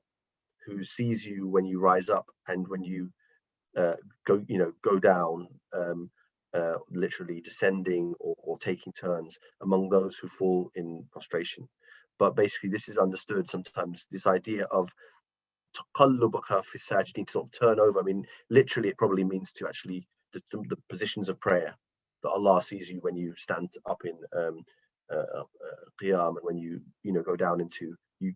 who sees you when you rise up and when you go down, literally descending or taking turns among those who fall in prostration. But basically, this is understood sometimes, this idea of taqallubaka fi sajidin, to sort of turn over. I mean, literally, it probably means to actually the positions of prayer, that Allah sees you when you stand up in qiyam, and when you go down into you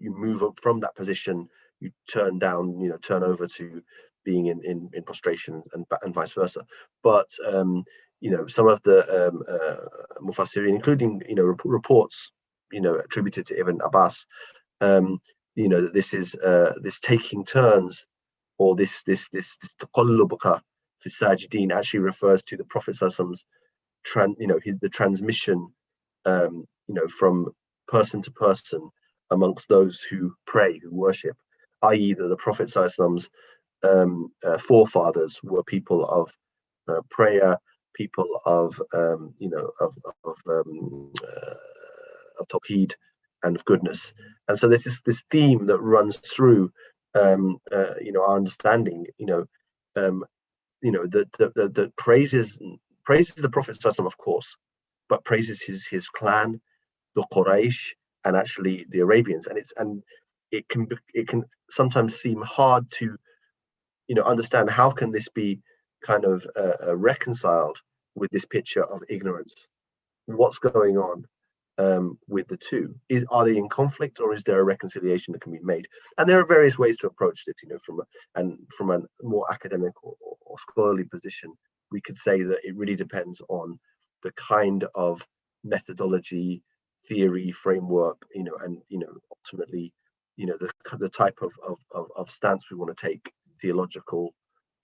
move up from that position, you turn down, turn over to being in prostration, and vice versa. But some of the mufassirin, including reports attributed to Ibn Abbas, this is this taking turns, or this taqallubuka fi sajidin actually refers to the Prophet ﷺ's the transmission from person to person amongst those who pray, who worship, i.e. that the Prophet ﷺ's forefathers were people of prayer, people of tawheed and of goodness. And so there's this theme that runs through our understanding, that praises the Prophet ﷺ, of course, but praises his clan, the Quraysh, and actually the Arabians. And it can sometimes seem hard to understand how can this be kind of reconciled with this picture of ignorance. What's going on with the two? Are they in conflict, or is there a reconciliation that can be made? And there are various ways to approach this. From a more academic or scholarly position, we could say that it really depends on the kind of methodology, theory, framework, and ultimately, the type of stance we want to take, theological,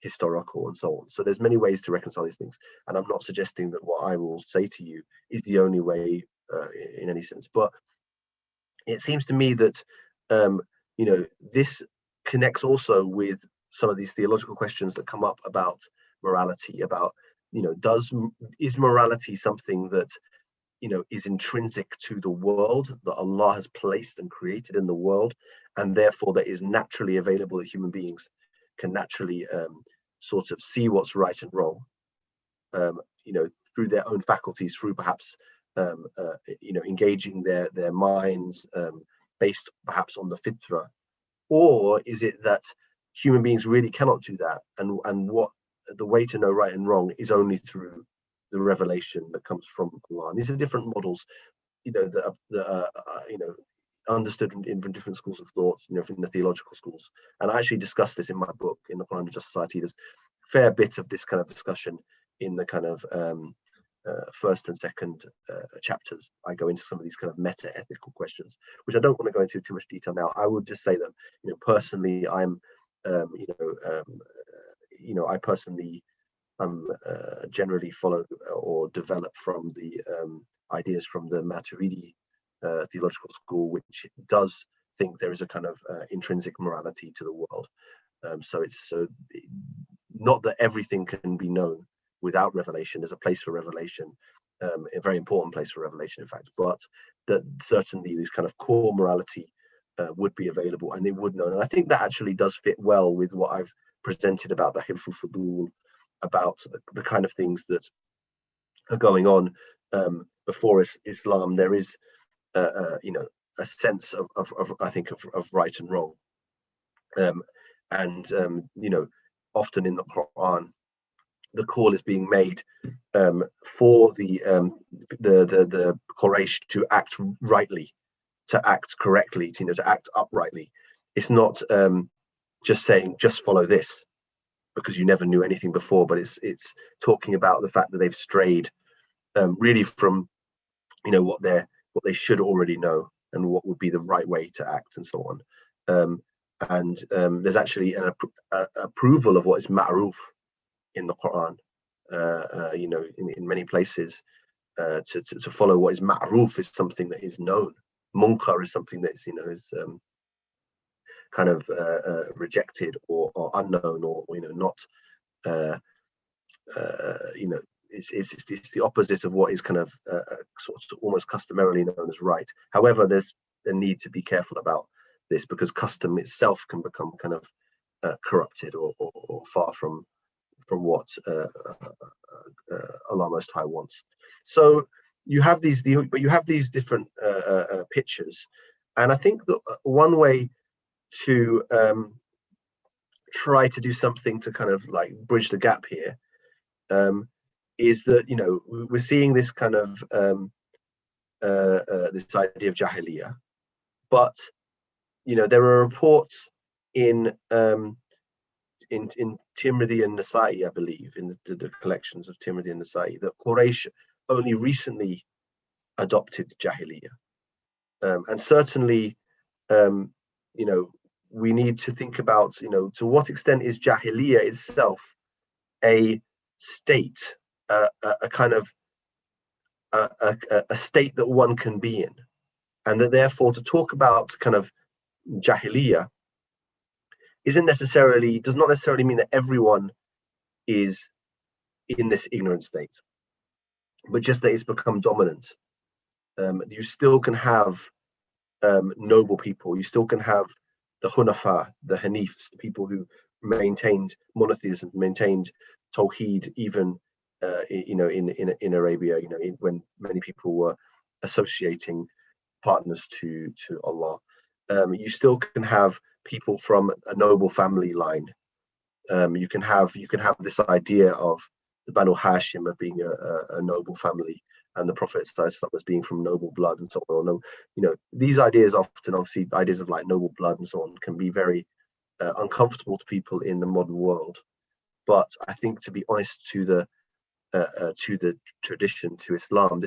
historical, and so on. So there's many ways to reconcile these things, and I'm not suggesting that what I will say to you is the only way in any sense, but it seems to me that this connects also with some of these theological questions that come up about morality, about is morality something that is intrinsic to the world, that Allah has placed and created in the world, and therefore that is naturally available, that human beings can naturally sort of see what's right and wrong, through their own faculties, through perhaps engaging their minds based perhaps on the fitra? Or is it that human beings really cannot do that, and what the way to know right and wrong is only through the revelation that comes from Allah? And these are different models, that are understood in different schools of thought, from the theological schools. And I actually discussed this in my book, in the Qur'an and Just Society. There's a fair bit of this kind of discussion in the kind of first and second chapters, I go into some of these kind of meta-ethical questions, which I don't want to go into too much detail now. I would just say that, personally, I'm, I personally generally follow or develop from the ideas from the Maturidi theological school, which does think there is a kind of intrinsic morality to the world. So it's not that everything can be known without revelation. There's a place for revelation, a very important place for revelation, in fact, but that certainly this kind of core morality would be available and they would know. And I think that actually does fit well with what I've presented about the Hilful Fudul, about the kind of things that are going on before Islam. There is, a sense of I think of right and wrong, often in the Qur'an, the call is being made for the Quraysh to act rightly, to act correctly, to act uprightly. It's not just saying just follow this because you never knew anything before, but it's talking about the fact that they've strayed really from what they should already know and what would be the right way to act and so on. There's actually an approval of what is ma'ruf in the Quran, in many places. To follow what is ma'ruf is something that is known. Munkar is something that is kind of rejected or unknown, or not. It's the opposite of what is kind of sort of almost customarily known as right. However, there's a need to be careful about this because custom itself can become kind of corrupted or far from what Allah Most High wants. So you have these different pictures, and I think that one way to try to do something to kind of like bridge the gap here is that we're seeing this kind of this idea of Jahiliyyah, but there are reports in Tirmidhi and Nasa'i, I believe, in the collections of Tirmidhi and Nasa'i, that Quraysh only recently adopted Jahiliyyah, and certainly, we need to think about, to what extent is Jahiliyyah itself a state, a kind of a state that one can be in, and that therefore to talk about kind of Jahiliyyah does not necessarily mean that everyone is in this ignorant state, but just that it's become dominant. You still can have noble people. You still can have the Hunafa, the Hanifs, the people who maintained monotheism, maintained Tawheed, even in Arabia. When many people were associating partners to Allah. You still can have people from a noble family line. You can have this idea of the Banu Hashim of being a noble family, and the Prophet as being from noble blood and so on. These ideas obviously ideas of like noble blood and so on can be very uncomfortable to people in the modern world. But I think, to be honest, to the tradition, to Islam,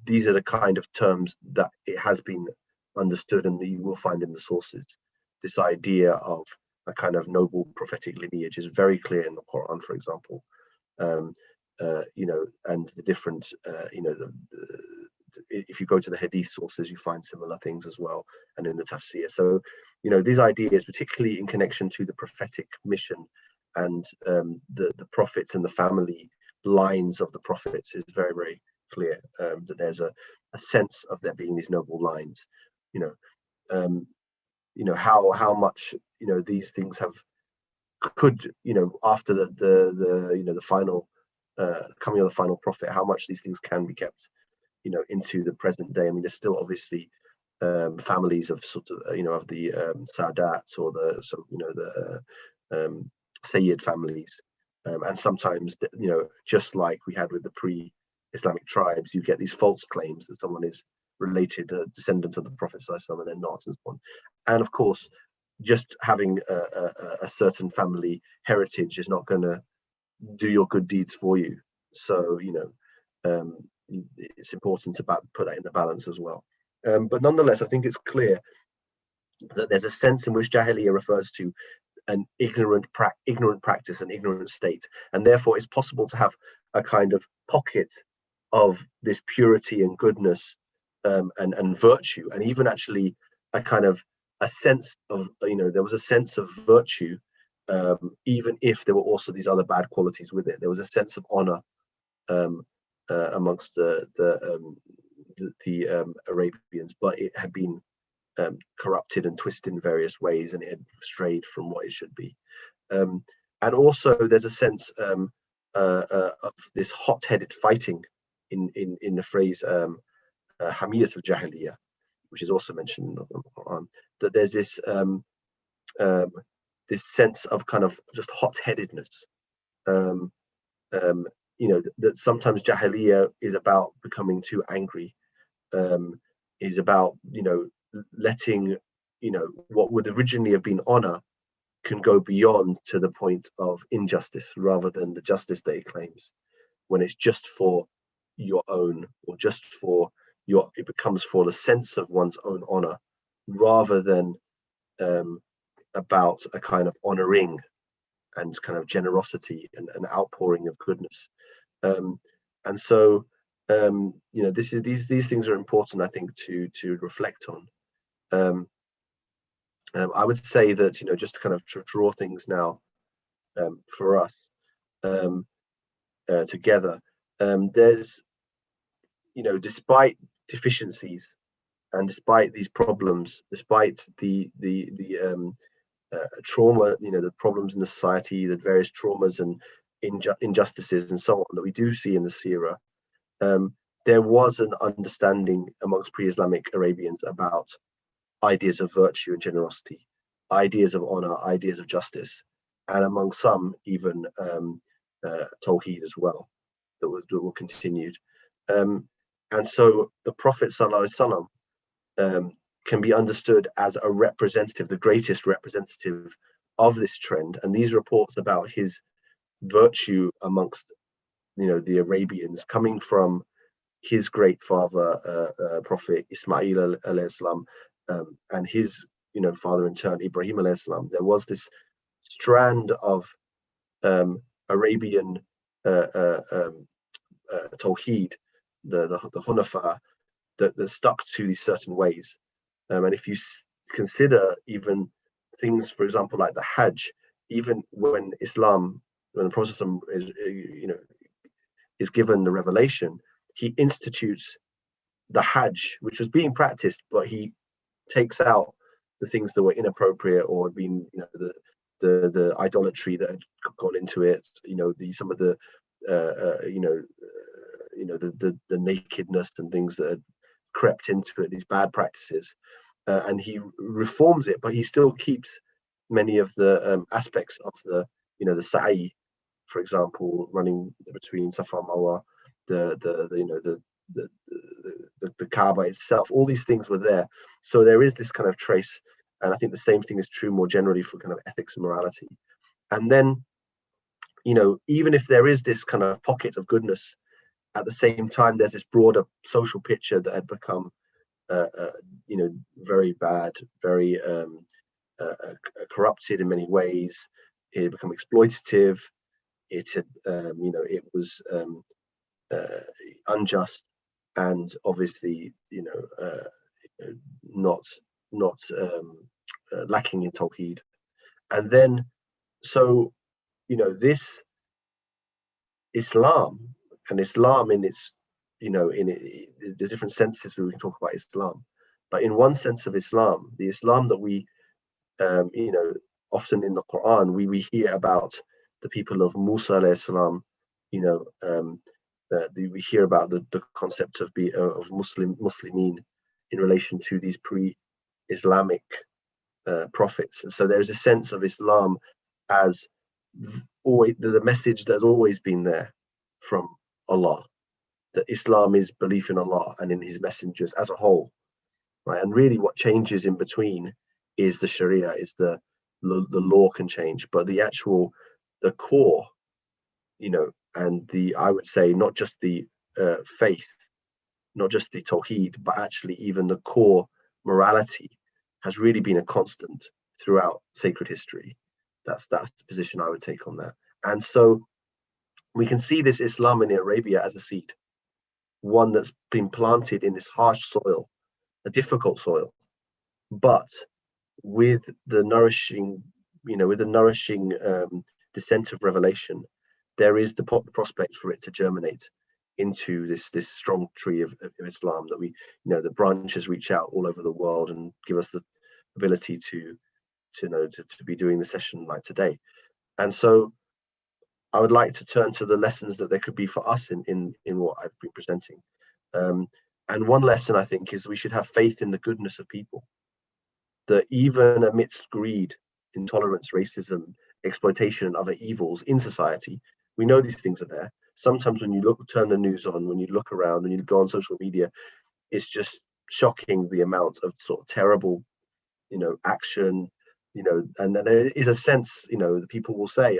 these are the kind of terms that it has been understood and that you will find in the sources. This idea of a kind of noble prophetic lineage is very clear in the Quran, for example. And the different, if you go to the Hadith sources, you find similar things as well, and in the Tafsir. So, these ideas, particularly in connection to the prophetic mission and the prophets and the family lines of the prophets, is very, very clear that there's a sense of there being these noble lines. How much these things could after the final coming of the final prophet, how much these things can be kept into the present day. I mean, there's still obviously families of sort of of the Sadats or the Sayyid families, and sometimes just like we had with the pre-Islamic tribes, you get these false claims that someone is related, a descendant of the Prophet ﷺ, and they're not, and so on. And of course, just having a certain family heritage is not going to do your good deeds for you. So it's important to put that in the balance as well. But nonetheless, I think it's clear that there's a sense in which Jahiliyyah refers to an ignorant practice, an ignorant state, and therefore it's possible to have a kind of pocket of this purity and goodness, and virtue, and even actually a kind of a sense of, there was a sense of virtue, even if there were also these other bad qualities with it. There was a sense of honor amongst the Arabians, but it had been corrupted and twisted in various ways, and it had strayed from what it should be. And also there's a sense of this hot-headed fighting in the phrase Hamiyat al-Jahiliyyah, which is also mentioned in the Qur'an, that there's this this sense of kind of just hot-headedness. That sometimes Jahiliyyah is about becoming too angry, is about letting what would originally have been honor can go beyond to the point of injustice rather than the justice that it claims, when it's just for your own, or just for it becomes for the sense of one's own honor rather than about a kind of honoring and kind of generosity and an outpouring of goodness. And so these things are important, I think, to reflect on. I would say that, just to kind of draw things now for us together, there's, despite deficiencies and despite these problems, despite the trauma, the problems in the society, the various traumas and injustices and so on that we do see in the seerah, there was an understanding amongst pre-Islamic Arabians about ideas of virtue and generosity, ideas of honor, ideas of justice, and among some even Tawheed as well, that were continued. And so the Prophet ﷺ can be understood as a representative, the greatest representative of this trend. And these reports about his virtue amongst the Arabians coming from his great father, Prophet Ismail alayhi salam, and his father in turn, Ibrahim alayhi salam. There was this strand of Arabian Tawheed, the Hunafa, that stuck to these certain ways. And if you consider even things, for example, like the Hajj, even when the Prophet is given the revelation, he institutes the Hajj, which was being practiced, but he takes out the things that were inappropriate or had been, the idolatry that had gone into it, some of the the nakedness and things that had crept into it, these bad practices, and he reforms it, but he still keeps many of the aspects of the sa'i, for example, running between Safa and Marwa, the Kaaba itself. All these things were there, so there is this kind of trace, and I think the same thing is true more generally for kind of ethics and morality. And then, even if there is this kind of pocket of goodness, at the same time there's this broader social picture that had become very bad, very corrupted in many ways. It had become exploitative. It had it was unjust, and obviously not lacking in Tawheed. And then so this Islam in its there's different senses where we can talk about Islam, but in one sense of Islam, the Islam that we often in the Qur'an we hear about the people of Musa alayhi salam, we hear about the concept of Muslimin in relation to these pre-Islamic prophets. And so there's a sense of Islam as always the message that's always been there from Allah, that Islam is belief in Allah and in his messengers as a whole, right? And really what changes in between is the Sharia, is the law can change, but the core, and I would say not just the faith, not just the Tawheed, but actually even the core morality, has really been a constant throughout sacred history. That's the position I would take on that. And so we can see this Islam in Arabia as a seed, one that's been planted in this harsh soil, a difficult soil, but with the nourishing, descent of revelation, there is the prospect for it to germinate into this strong tree of Islam that the branches reach out all over the world and give us the ability to be doing the session like today. And so I would like to turn to the lessons that there could be for us in what I've been presenting. And one lesson, I think, is we should have faith in the goodness of people, that even amidst greed, intolerance, racism, exploitation, and other evils in society, we know these things are there. Sometimes when you turn the news on, when you look around, when you go on social media, it's just shocking the amount of sort of terrible, action, and then there is a sense, that people will say,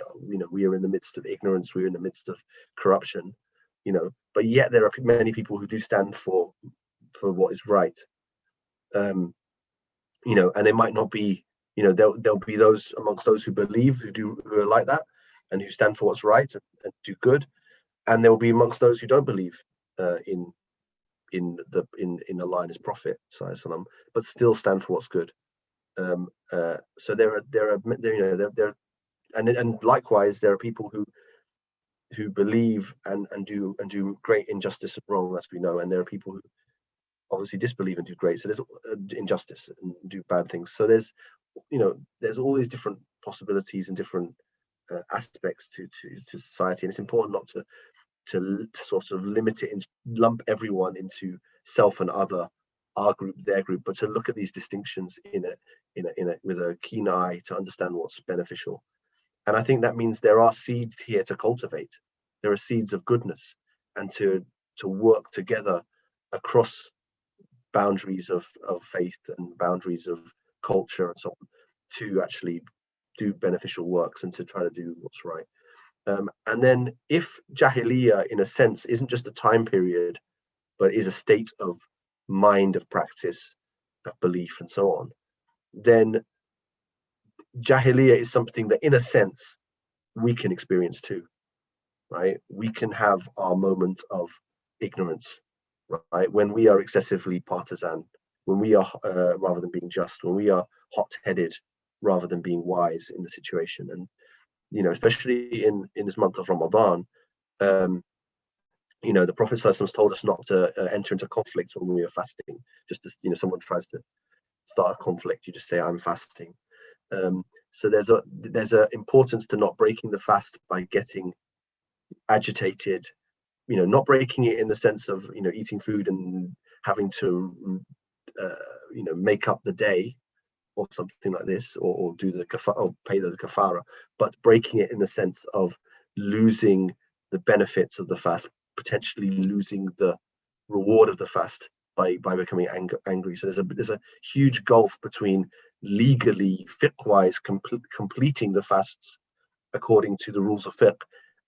we are in the midst of ignorance, we're in the midst of corruption, but yet there are many people who do stand for what is right. And they might not be, there'll be those amongst those who believe, who are like that, and who stand for what's right and do good, and there will be amongst those who don't believe in Allah and His Prophet, but still stand for what's good. So there are and likewise there are people who believe and do great injustice and wrong, as we know, and there are people who obviously disbelieve and do great. So there's injustice and do bad things. So there's all these different possibilities and different aspects to society, and it's important not to sort of limit it and lump everyone into self and other, our group, their group, but to look at these distinctions with a keen eye to understand what's beneficial. And I think that means there are seeds here to cultivate. There are seeds of goodness, and to work together across boundaries of faith and boundaries of culture and so on, to actually do beneficial works and to try to do what's right. And then if Jahiliyyah, in a sense, isn't just a time period, but is a state of mind, of practice, of belief, and so on, then Jahiliyyah is something that, in a sense, we can experience too, right? We can have our moment of ignorance, right? When we are excessively partisan, when we are, rather than being just, when we are hot-headed rather than being wise in the situation. And, especially in this month of Ramadan, the Prophet ﷺ told us not to enter into conflict when we are fasting. Just as, someone tries to start a conflict, you just say, I'm fasting. So there's a importance to not breaking the fast by getting agitated, not breaking it in the sense of, eating food and having to, make up the day or something like this, or do the kafara, or pay the kafara, but breaking it in the sense of losing the benefits of the fast, potentially losing the reward of the fast by becoming angry. So there's a huge gulf between legally, fiqh-wise, completing the fasts according to the rules of fiqh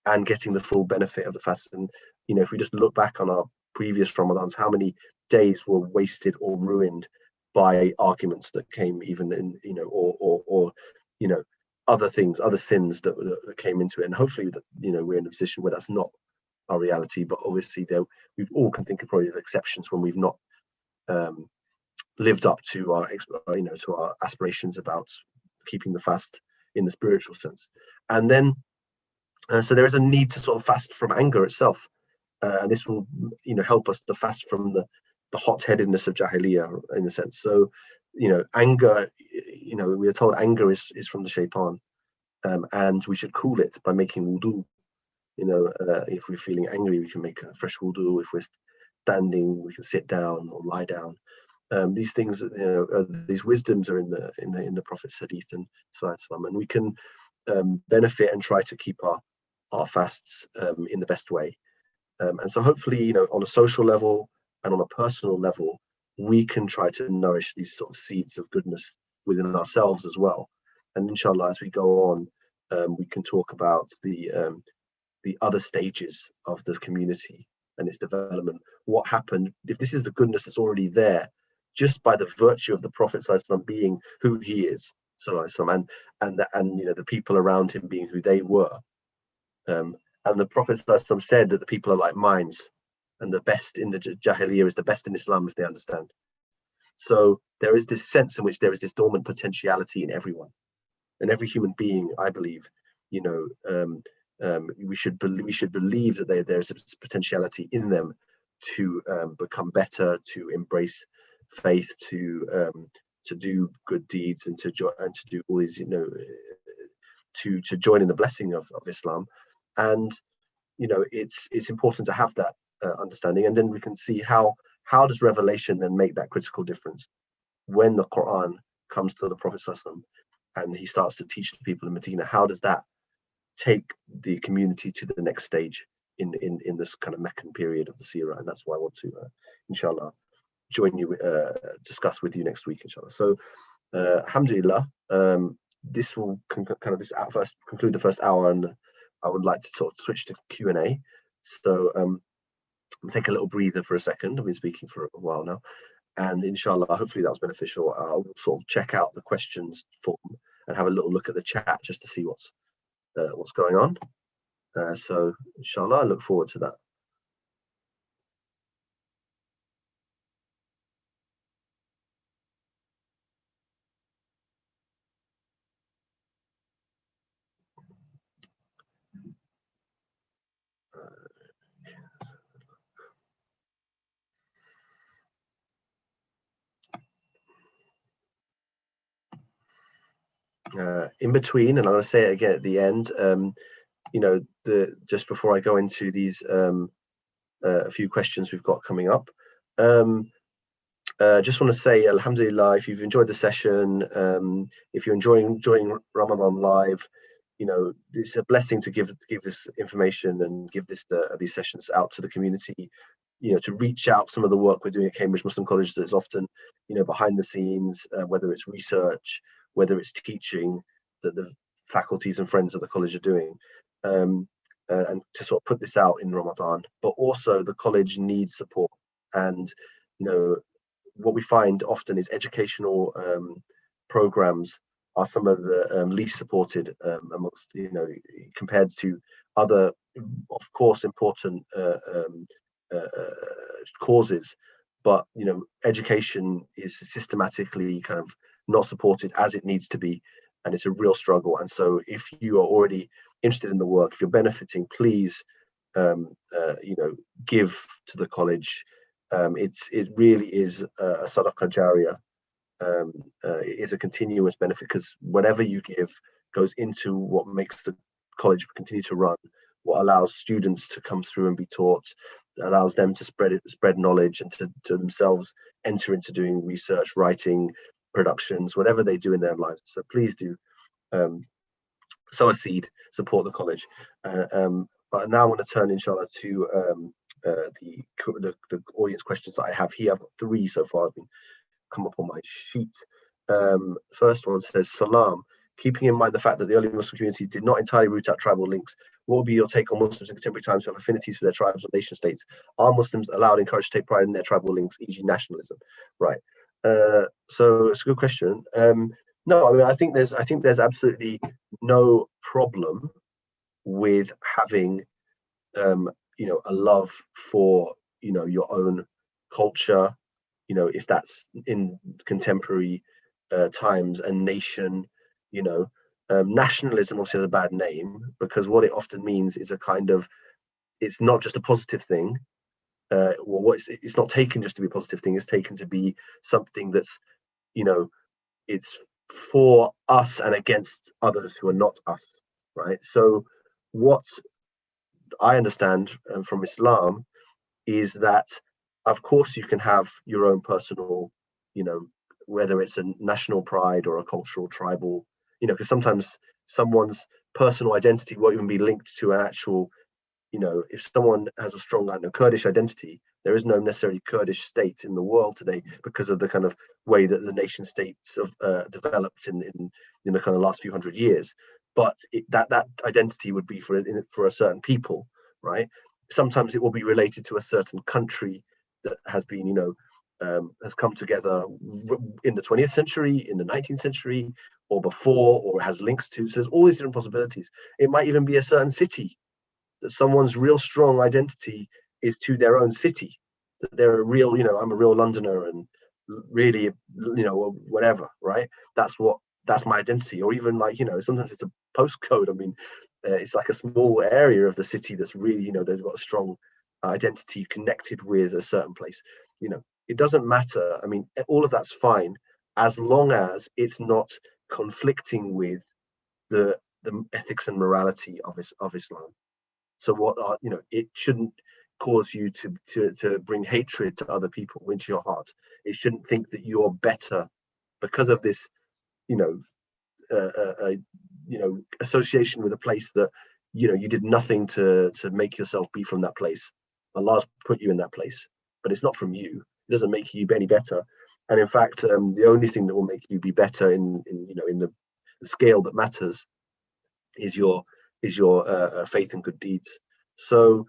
and getting the full benefit of the fast. And if we just look back on our previous Ramadans, how many days were wasted or ruined by arguments that came even in, or other things, other sins that came into it. And hopefully that, we're in a position where that's not our reality, but obviously we all can think of probably exceptions when we've not lived up to our to our aspirations about keeping the fast in the spiritual sense. And then so there is a need to sort of fast from anger itself, and this will help us to fast from the hot-headedness of Jahiliyyah, in a sense. So anger, we are told anger is from the shaitan, and we should cool it by making wudu. If we're feeling angry, we can make a fresh wudu. If we're standing, we can sit down or lie down. These things, these wisdoms are in the Prophet's hadith and and we can benefit and try to keep our fasts in the best way. And so hopefully, on a social level and on a personal level, we can try to nourish these sort of seeds of goodness within ourselves as well. And inshallah, as we go on, we can talk about the other stages of the community and its development. What happened, if this is the goodness that's already there, just by the virtue of the Prophet ﷺ being who he is, and the people around him being who they were. And the Prophet ﷺ said that the people are like mines, and the best in the Jahiliyyah is the best in Islam, if they understand. So there is this sense in which there is this dormant potentiality in everyone, and every human being, I believe, we should believe that there's a potentiality in them to become better, to embrace faith, to do good deeds, and to do all these, to join in the blessing of Islam. And it's important to have that understanding, and then we can see how does revelation then make that critical difference when the Qur'an comes to the Prophet ﷺ and he starts to teach the people in Medina. How does that take the community to the next stage in this kind of Meccan period of the Seerah? And that's why I want to inshallah join you, discuss with you next week, inshallah. So alhamdulillah, this will conclude the first hour, and I would like to sort of switch to Q&A. So I'll take a little breather for a second. I've been speaking for a while now, and inshallah, hopefully that was beneficial. I'll sort of check out the questions form and have a little look at the chat just to see what's going on. So inshallah, I look forward to that. In between, and I'm going to say it again at the end, just before I go into these a few questions we've got coming up, just want to say alhamdulillah, if you've enjoyed the session, if you're enjoying Ramadan live, it's a blessing to give this information and give these sessions out to the community, to reach out. Some of the work we're doing at Cambridge Muslim College that's often behind the scenes, whether it's research, whether it's teaching that the faculties and friends of the college are doing, and to sort of put this out in Ramadan. But also the college needs support, and what we find often is educational programs are some of the least supported amongst, compared to other, of course, important causes. But education is systematically kind of not supported as it needs to be, and it's a real struggle. And so if you are already interested in the work, if you're benefiting, please give to the college. It really is a sadaqah jariyah. It is a continuous benefit, because whatever you give goes into what makes the college continue to run, what allows students to come through and be taught, allows them to spread knowledge, and to themselves enter into doing research, writing, productions, whatever they do in their lives. So please do sow a seed, support the college. But now I want to turn, inshallah, to the audience questions that I have here. I've got 3 so far. I've been come up on my sheet. First one says, Salam. Keeping in mind the fact that the early Muslim community did not entirely root out tribal links, what would be your take on Muslims in contemporary times who have affinities for their tribes or nation states? Are Muslims allowed and encouraged to take pride in their tribal links, e.g. nationalism? Right. So it's a good question. No, I mean, I think there's absolutely no problem with having a love for your own culture, if that's in contemporary times, and nation. Nationalism obviously has a bad name, because what it often means is a kind of, it's not just a positive thing. It's not taken just to be a positive thing. It's taken to be something that's it's for us and against others who are not us, right? So what I understand from Islam is that, of course, you can have your own personal, whether it's a national pride or a cultural, tribal, because sometimes someone's personal identity won't even be linked to an actual, if someone has a strong, Kurdish identity, there is no necessarily Kurdish state in the world today, because of the kind of way that the nation states have developed in the kind of last few hundred years. But that identity would be for a certain people, right? sometimes it will be related to a certain country that has been, has come together in the 20th century, in the 19th century, or before, or has links to. So there's all these different possibilities. It might even be a certain city, that someone's real strong identity is to their own city, that they're a real, I'm a real Londoner, and really, whatever, right? That's my identity. Or even like, sometimes it's a postcode. I mean, it's like a small area of the city that's really, they've got a strong identity connected with a certain place. It doesn't matter. I mean, all of that's fine, as long as it's not conflicting with the ethics and morality of Islam. So it shouldn't cause you to bring hatred to other people into your heart. It shouldn't think that you're better because of this, association with a place that, you did nothing to make yourself be from that place. Allah's put you in that place, but it's not from you. It doesn't make you any better. And in fact, the only thing that will make you be better in the scale that matters is your faith and good deeds. So,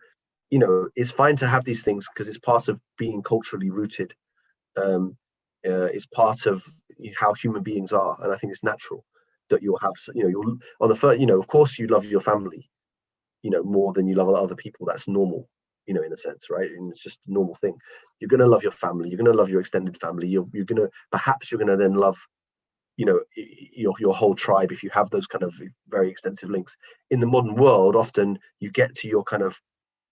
it's fine to have these things because it's part of being culturally rooted. It's part of how human beings are, and I think it's natural that you'll have, you'll on the first, of course you love your family, more than you love other people. That's normal, in a sense, right? And it's just a normal thing. You're going to love your family. You're going to love your extended family. You're going to then love, your whole tribe, if you have those kind of very extensive links. In the modern world, often you get to your kind of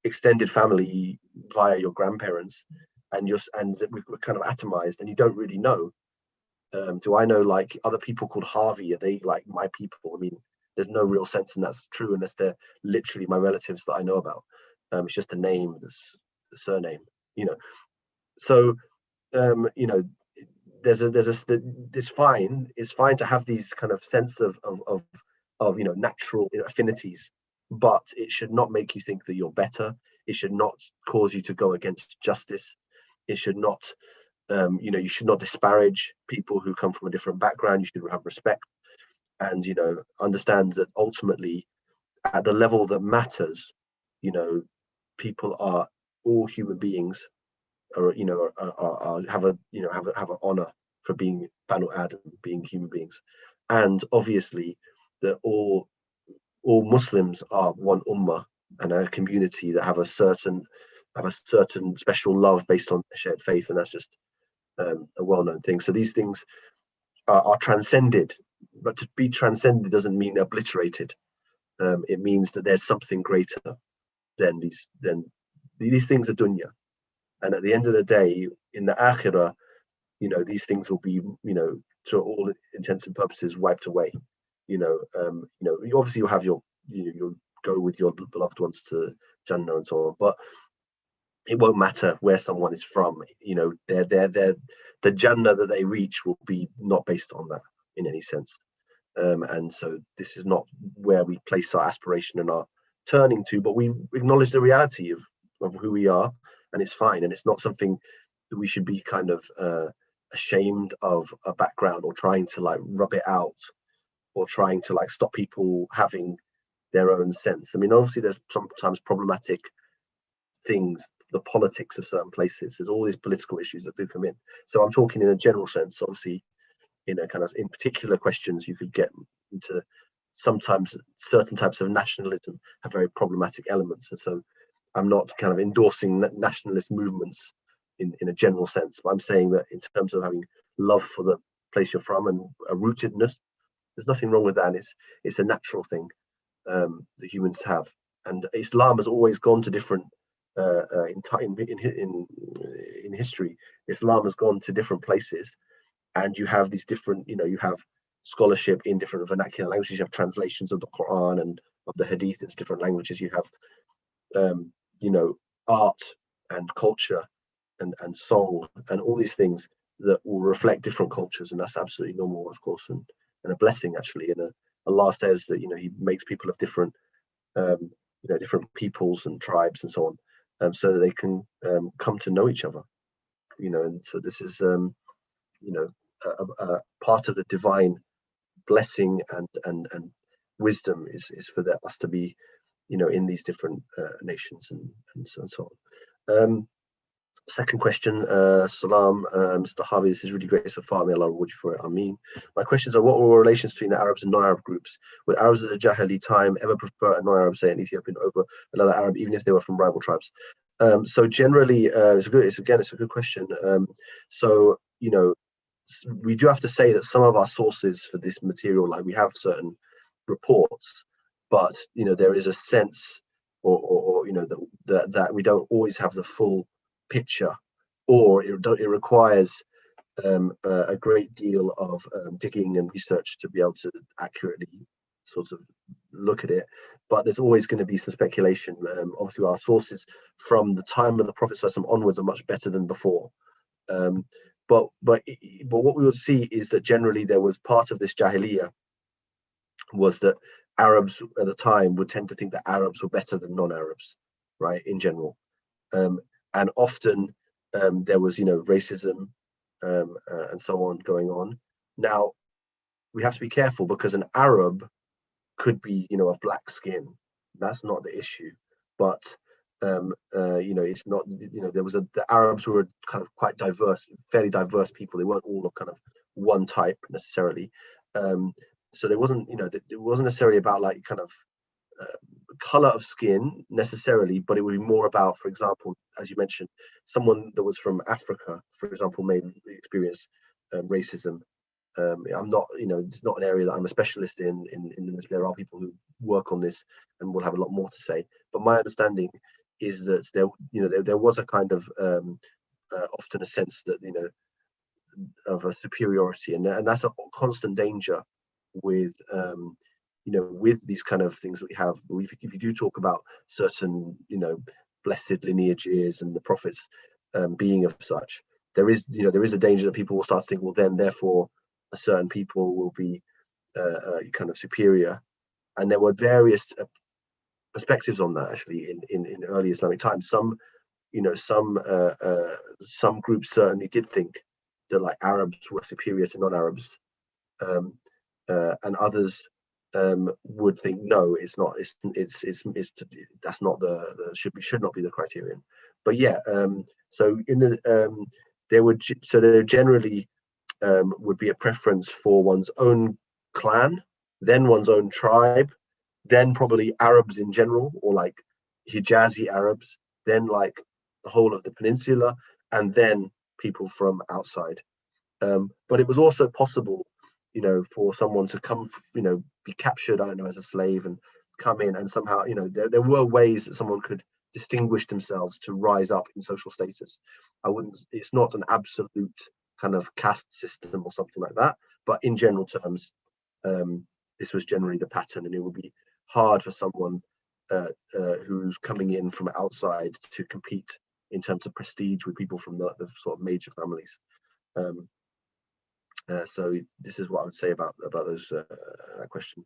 extended family via your grandparents, and we're kind of atomized, and you don't really know. Do I know like other people called Harvey? Are they like my people? I mean, there's no real sense in that's true unless they're literally my relatives that I know about. It's just a name, the surname, So, it's fine. It's fine to have these kind of sense of natural affinities, but it should not make you think that you're better. It should not cause you to go against justice. It should not, you should not disparage people who come from a different background. You should have respect, and understand that ultimately, at the level that matters, people are all human beings, or have an honor for being Banu Adam, being human beings, and obviously that all Muslims are one ummah and a community that have a certain special love based on shared faith, and that's just a well-known thing. So these things are transcended, but to be transcended doesn't mean obliterated. It means that there's something greater than these things are dunya, and at the end of the day, in the akhirah, these things will be, to all intents and purposes, wiped away. Obviously you'll have you'll go with your beloved ones to Jannah and so on, but it won't matter where someone is from. The Jannah that they reach will be not based on that in any sense. And so this is not where we place our aspiration and our turning to, but we acknowledge the reality of who we are, and it's fine. And it's not something that we should be kind of ashamed of a background, or trying to like rub it out, or trying to like stop people having their own sense. I mean, obviously there's sometimes problematic things, the politics of certain places. There's all these political issues that do come in. So I'm talking in a general sense. Obviously, in particular questions, you could get into sometimes certain types of nationalism have very problematic elements. And so I'm not kind of endorsing nationalist movements in a general sense, but I'm saying that in terms of having love for the place you're from and a rootedness, there's nothing wrong with that. It's a natural thing that humans have. And Islam has always gone to different in history. Islam has gone to different places, and you have these different, you have scholarship in different vernacular languages. You have translations of the Qur'an and of the Hadith in different languages. You have art and culture and song and all these things that will reflect different cultures, and that's absolutely normal, of course, and a blessing actually. And Allah says that He makes people of different different peoples and tribes and so on, so that they can come to know each other. And so this is a part of the divine blessing and wisdom is for us to be in these different nations and so on. Second question, Salam, Mr. Harvey, this is really great so far. May Allah reward you for it. Ameen. My questions are: what were relations between the Arabs and non-Arab groups? Would Arabs at the Jahili time ever prefer a non-Arab, say an Ethiopian, over another Arab, even if they were from rival tribes? So generally, it's a good question. So we do have to say that some of our sources for this material, like we have certain reports, but there is a sense, or that we don't always have the full picture, or it requires a great deal of digging and research to be able to accurately sort of look at it. But there's always going to be some speculation. Obviously, our sources from the time of the Prophet onwards are much better than before. But what we would see is that generally there was part of this Jahiliyyah was that Arabs at the time would tend to think that Arabs were better than non-Arabs, right, in general. And often there was, racism and so on going on. Now, we have to be careful, because an Arab could be, of black skin. That's not the issue. But, it's not, the Arabs were kind of quite diverse, fairly diverse people. They weren't all of kind of one type necessarily. So there wasn't, it wasn't necessarily about like kind of color of skin necessarily, but it would be more about, for example, as you mentioned, someone that was from Africa, for example, may experience racism. I'm not, it's not an area that I'm a specialist in this. There are people who work on this and will have a lot more to say. But my understanding is that there was a kind of often a sense that of a superiority, and that's a constant danger with with these kind of things that we have. If you do talk about certain blessed lineages and the prophets being of such, there is a danger that people will start to think, well, then therefore a certain people will be kind of superior. And there were various perspectives on that actually in early Islamic times. Some groups certainly did think that like Arabs were superior to non-Arabs, and others would think no, it's not. That's not should not be the criterion. But yeah, so in the there generally would be a preference for one's own clan, then one's own tribe, then probably Arabs in general, or like Hijazi Arabs, then like the whole of the peninsula, and then people from outside. But it was also possible, for someone to come, be captured, I don't know, as a slave and come in, and somehow, there were ways that someone could distinguish themselves to rise up in social status. It's not an absolute kind of caste system or something like that, but in general terms, this was generally the pattern, and it would be hard for someone who's coming in from outside to compete in terms of prestige with people from the sort of major families. So this is what I would say about those that question.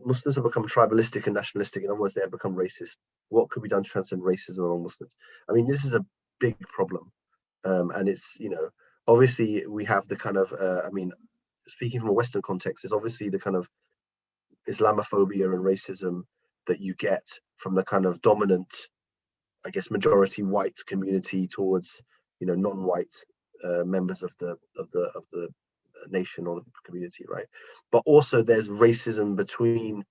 Muslims have become tribalistic and nationalistic. In other words, they have become racist. What could be done to transcend racism among Muslims? I mean, this is a big problem, and it's obviously we have the kind of speaking from a Western context, is obviously the kind of Islamophobia and racism that you get from the kind of dominant, I guess, majority white community towards non-white members of the nation or the community, right? But also there's racism between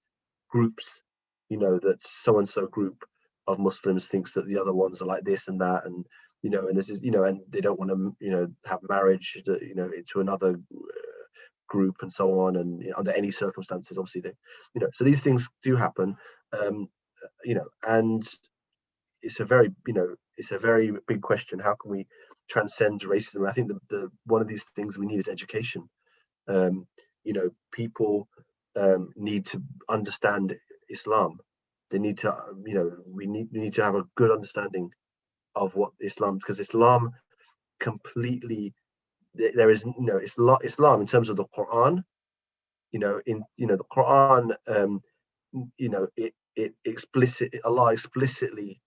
groups, that so and so group of Muslims thinks that the other ones are like this and that, and and this is and they don't want to have marriage to another group and so on, and under any circumstances, obviously they so these things do happen, and it's a very big question. How can we transcend racism? I think the one of these things we need is education. People need to understand Islam. They need to we need to have a good understanding of what Islam, because Islam completely, there is Islam in terms of the Qur'an, the Qur'an, Allah explicitly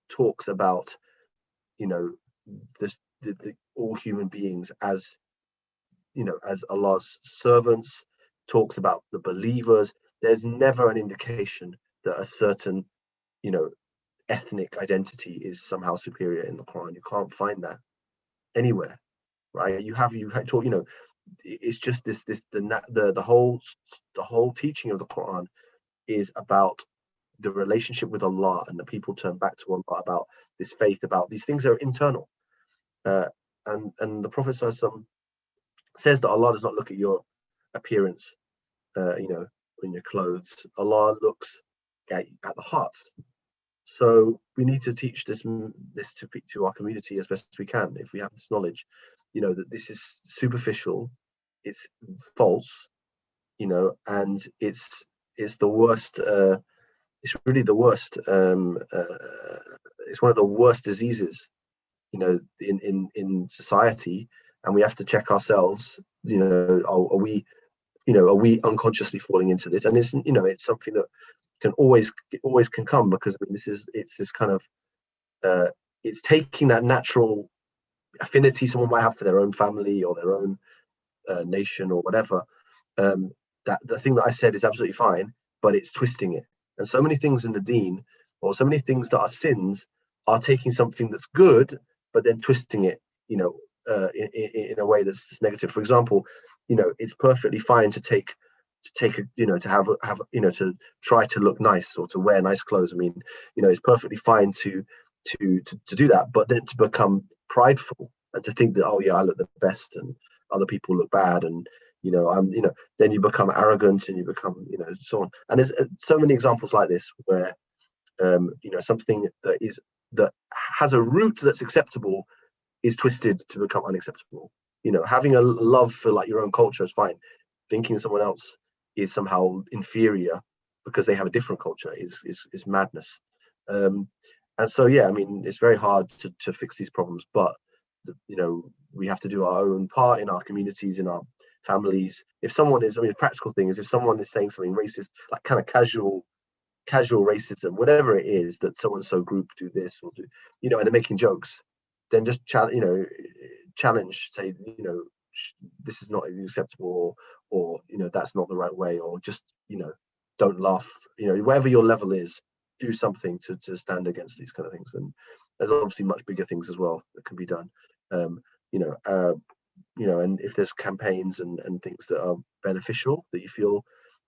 talks about the all human beings as as Allah's servants, talks about the believers, there's never an indication that a certain, ethnic identity is somehow superior in the Quran. You can't find that anywhere, right? You had taught, it's just the whole teaching of the Quran is about the relationship with Allah, and the people turn back to Allah, about this faith, about these things that are internal. And the Prophet says that Allah does not look at your appearance, in your clothes. Allah looks at the hearts. So we need to teach this to our community as best as we can, if we have this knowledge, that this is superficial, it's false, and it's the worst. It's really the worst. It's one of the worst diseases, in society, and we have to check ourselves. Are we unconsciously falling into this? And it's something that can always can come, because it's this kind of it's taking that natural affinity someone might have for their own family or their own nation or whatever. That the thing that I said is absolutely fine, but it's twisting it. And so many things in the deen, or so many things that are sins, are taking something that's good, but then twisting it, in a way that's negative. For example, it's perfectly fine to take to try to look nice, or to wear nice clothes. I mean, it's perfectly fine to do that, but then to become prideful and to think that, oh yeah, I look the best and other people look bad, and then you become arrogant, and you become, so on. And there's so many examples like this where, something that has a root that's acceptable is twisted to become unacceptable. Having a love for like your own culture is fine. Thinking someone else is somehow inferior because they have a different culture is madness. And so, yeah, I mean, it's very hard to fix these problems, but we have to do our own part in our communities, in our families. If someone is, the practical thing is, if someone is saying something racist, like kind of casual racism, whatever it is, that so and so group do this or do, and they're making jokes, then just challenge, say, this is not acceptable, or that's not the right way, or just don't laugh, wherever your level is, do something to stand against these kind of things. And there's obviously much bigger things as well that can be done. And if there's campaigns and things that are beneficial that you feel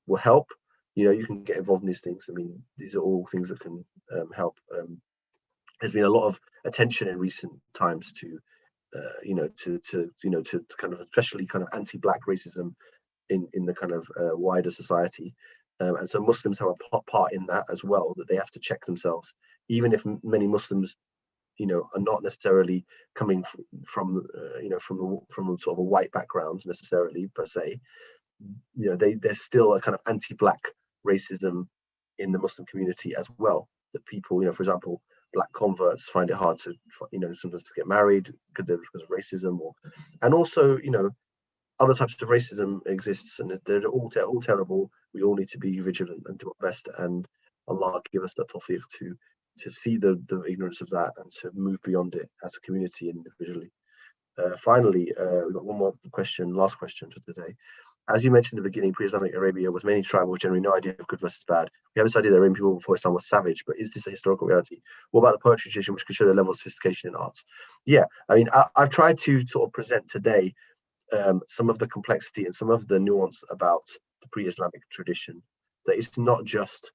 will help, you can get involved in these things. I mean, these are all things that can help. There's been a lot of attention in recent times to kind of, especially kind of anti-black racism in the kind of wider society. And so Muslims have a part in that as well, that they have to check themselves, even if many Muslims are not necessarily coming from sort of a white background necessarily per se. There's still a kind of anti-black racism in the Muslim community as well, that people, for example, black converts find it hard to sometimes to get married because of racism, and also other types of racism exists, and they're all terrible. We all need to be vigilant and do our best, and Allah give us that tawfiq to see the ignorance of that and to move beyond it as a community and individually. Finally, we've got one more question, last question for today. As you mentioned in the beginning, pre-Islamic Arabia was mainly tribal, with generally no idea of good versus bad. We have this idea that Arabian people before Islam was savage, but is this a historical reality? What about the poetry tradition, which could show the level of sophistication in arts? Yeah, I mean, I've tried to sort of present today some of the complexity and some of the nuance about the pre-Islamic tradition. That it's not just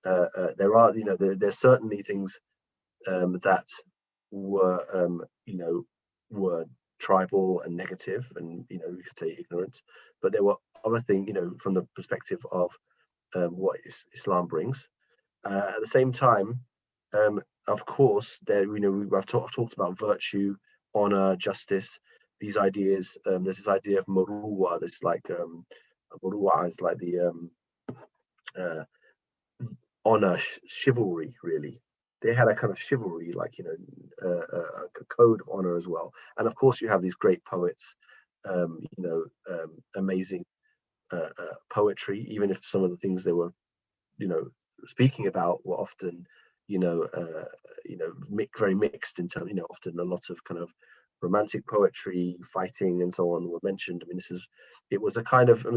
there are there's certainly things that were were tribal and negative, and you could say ignorant, but there were other things from the perspective of what Islam brings. At the same time, of course, there I've talked about virtue, honor, justice, these ideas. There's this idea of muruwa. This like muruwa is like the honor, chivalry, really. They had a kind of chivalry, like a code of honor as well. And of course, you have these great poets, amazing poetry, even if some of the things they were speaking about were often very mixed in terms, often a lot of kind of romantic poetry, fighting and so on were mentioned. I mean, it was a kind of,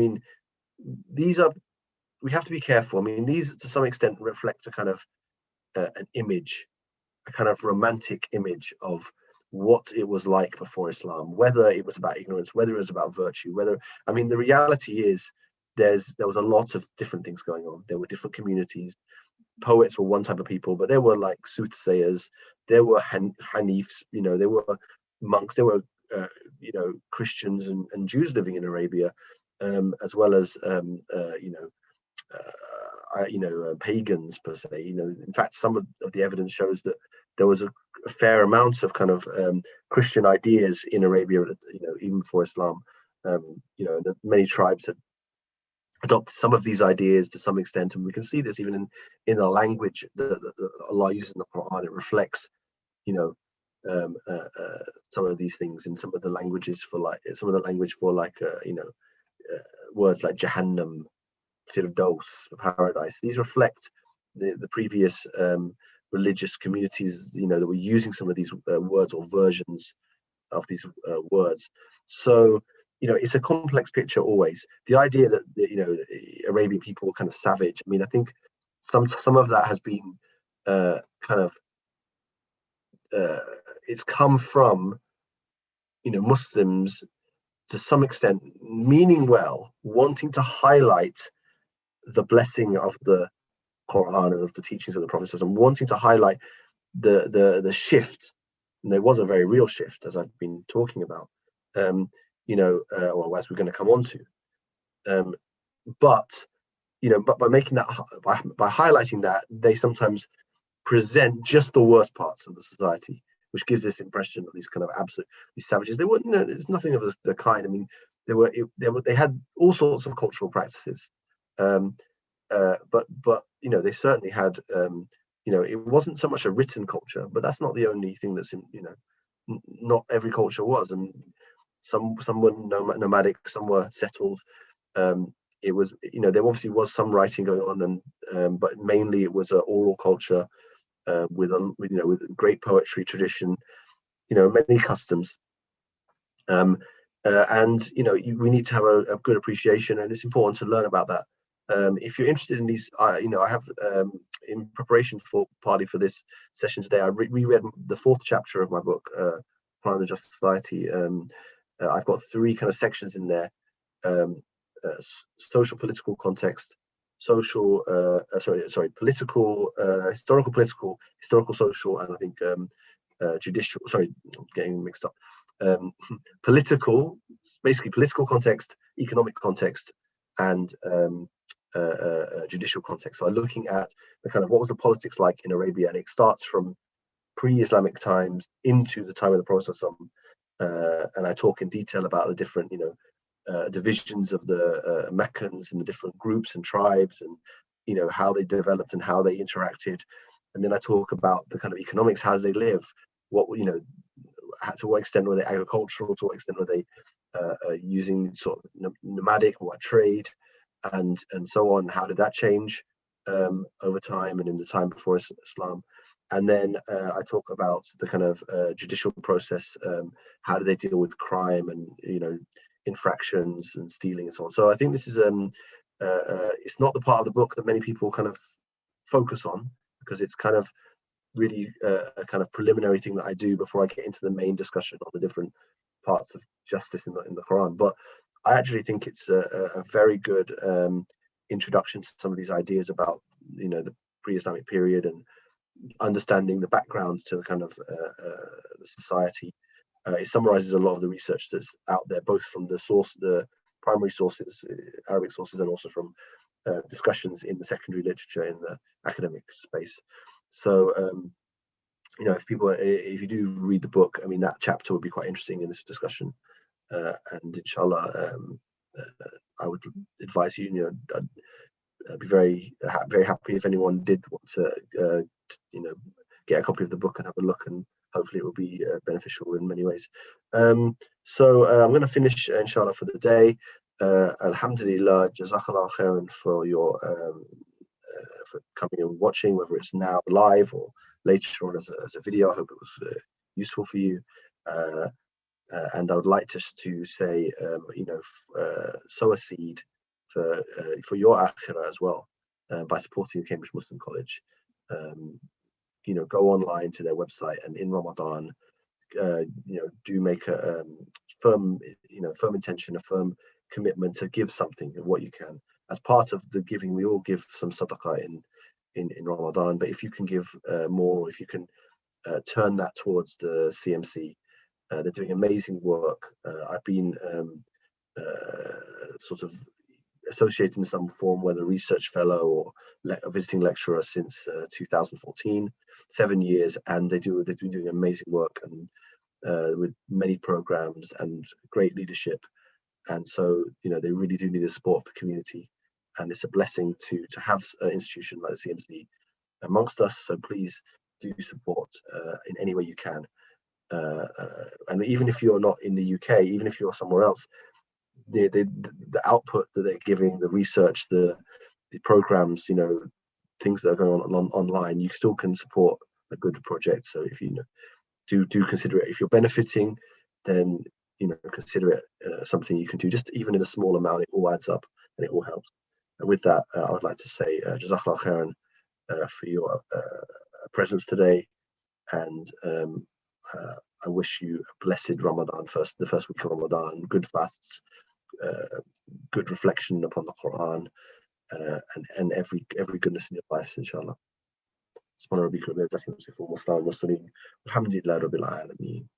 we have to be careful. I mean, these to some extent reflect a kind of an image, a kind of romantic image of what it was like before Islam, whether it was about ignorance, whether it was about virtue, I mean, the reality is there was a lot of different things going on. There were different communities. Poets were one type of people, but there were like soothsayers, there were Hanifs, there were monks, there were Christians and Jews living in Arabia, as well as pagans per se. In fact, some of the evidence shows that there was a fair amount of kind of Christian ideas in Arabia, even before Islam. That many tribes had adopted some of these ideas to some extent, and we can see this even in the language that Allah uses in the Qur'an. It reflects, some of these things in some of the languages for words like Jahannam, Firdaus, paradise. These reflect the previous religious communities, that were using some of these words or versions of these words. So, it's a complex picture always. The idea that Arabian people were kind of savage. I mean, I think some of that has been it's come from Muslims to some extent meaning well, wanting to highlight the blessing of the Quran and of the teachings of the Prophet, and wanting to highlight the shift. And there was a very real shift, as I've been talking about, or as we're going to come on to. But by making that, by highlighting that, they sometimes present just the worst parts of the society, which gives this impression of these kind of absolutely savages. They weren't. There's nothing of the kind. I mean, they had all sorts of cultural practices, but they certainly had. It wasn't so much a written culture, but that's not the only thing that's in. Not every culture was, and some were nomadic, some were settled. It was, there obviously was some writing going on, and but mainly it was an oral culture with great poetry tradition, many customs, and we need to have a good appreciation, and it's important to learn about that. If you're interested in these, I have in preparation for this session today, I reread the 4th chapter of my book, Plan of the Just Society. I've got 3 kind of sections in there: social, political context, political, historical, social, and I think judicial. Sorry, getting mixed up. Political, basically political context, economic context, and judicial context. So I'm looking at the kind of what was the politics like in Arabia, and it starts from pre-Islamic times into the time of the Prophet, and I talk in detail about the different, divisions of the Meccans and the different groups and tribes, and how they developed and how they interacted. And then I talk about the kind of economics. How did they live? What, to what extent were they agricultural? To what extent were they using sort of nomadic or trade, and so on? How did that change over time and in the time before Islam? And then I talk about the kind of judicial process. How do they deal with crime and infractions and stealing and so on? So I think this is it's not the part of the book that many people kind of focus on, because it's kind of really a kind of preliminary thing that I do before I get into the main discussion on the different parts of justice in the Quran. But I actually think it's a very good introduction to some of these ideas about the pre-Islamic period, and understanding the background to the kind of the society. It summarizes a lot of the research that's out there, both from the primary sources, Arabic sources, and also from discussions in the secondary literature in the academic space. So, if you do read the book, I mean, that chapter would be quite interesting in this discussion. And inshallah, I would advise you, I'd be very happy if anyone did want to, get a copy of the book and have a look, and hopefully it will be beneficial in many ways. So I'm going to finish, inshallah, for the day. Alhamdulillah, jazakallah khairan for your for coming and watching, whether it's now live or later on as a video. I hope it was useful for you. And I would like just to say, sow a seed for your akhirah as well, by supporting Cambridge Muslim College. Go online to their website, and in Ramadan, do make a firm intention, a firm commitment to give something of what you can. As part of the giving, we all give some sadaqah in Ramadan, but if you can give more, if you can turn that towards the CMC, they're doing amazing work. I've been sort of associated in some form, whether research fellow or a visiting lecturer, since 2014, 7 years, and they've been doing amazing work, and with many programs and great leadership. And so they really do need the support of the community, and it's a blessing to have an institution like the CMC amongst us. So please do support in any way you can, and even if you're not in the UK, even if you're somewhere else, the output that they're giving, the research, the programs, things that are going on online, you still can support a good project. So if do consider it. If you're benefiting, then consider it something you can do, just even in a small amount. It all adds up and it all helps. And with that, I would like to say Jazakallah khairan for your presence today, and I wish you a blessed Ramadan, the first week of Ramadan, good fasts, good reflection upon the Qur'an, and every goodness in your life, inshallah. سبحان ربك رب العزة عما يصفون وسلام على المرسلين والحمد لله رب العالمين.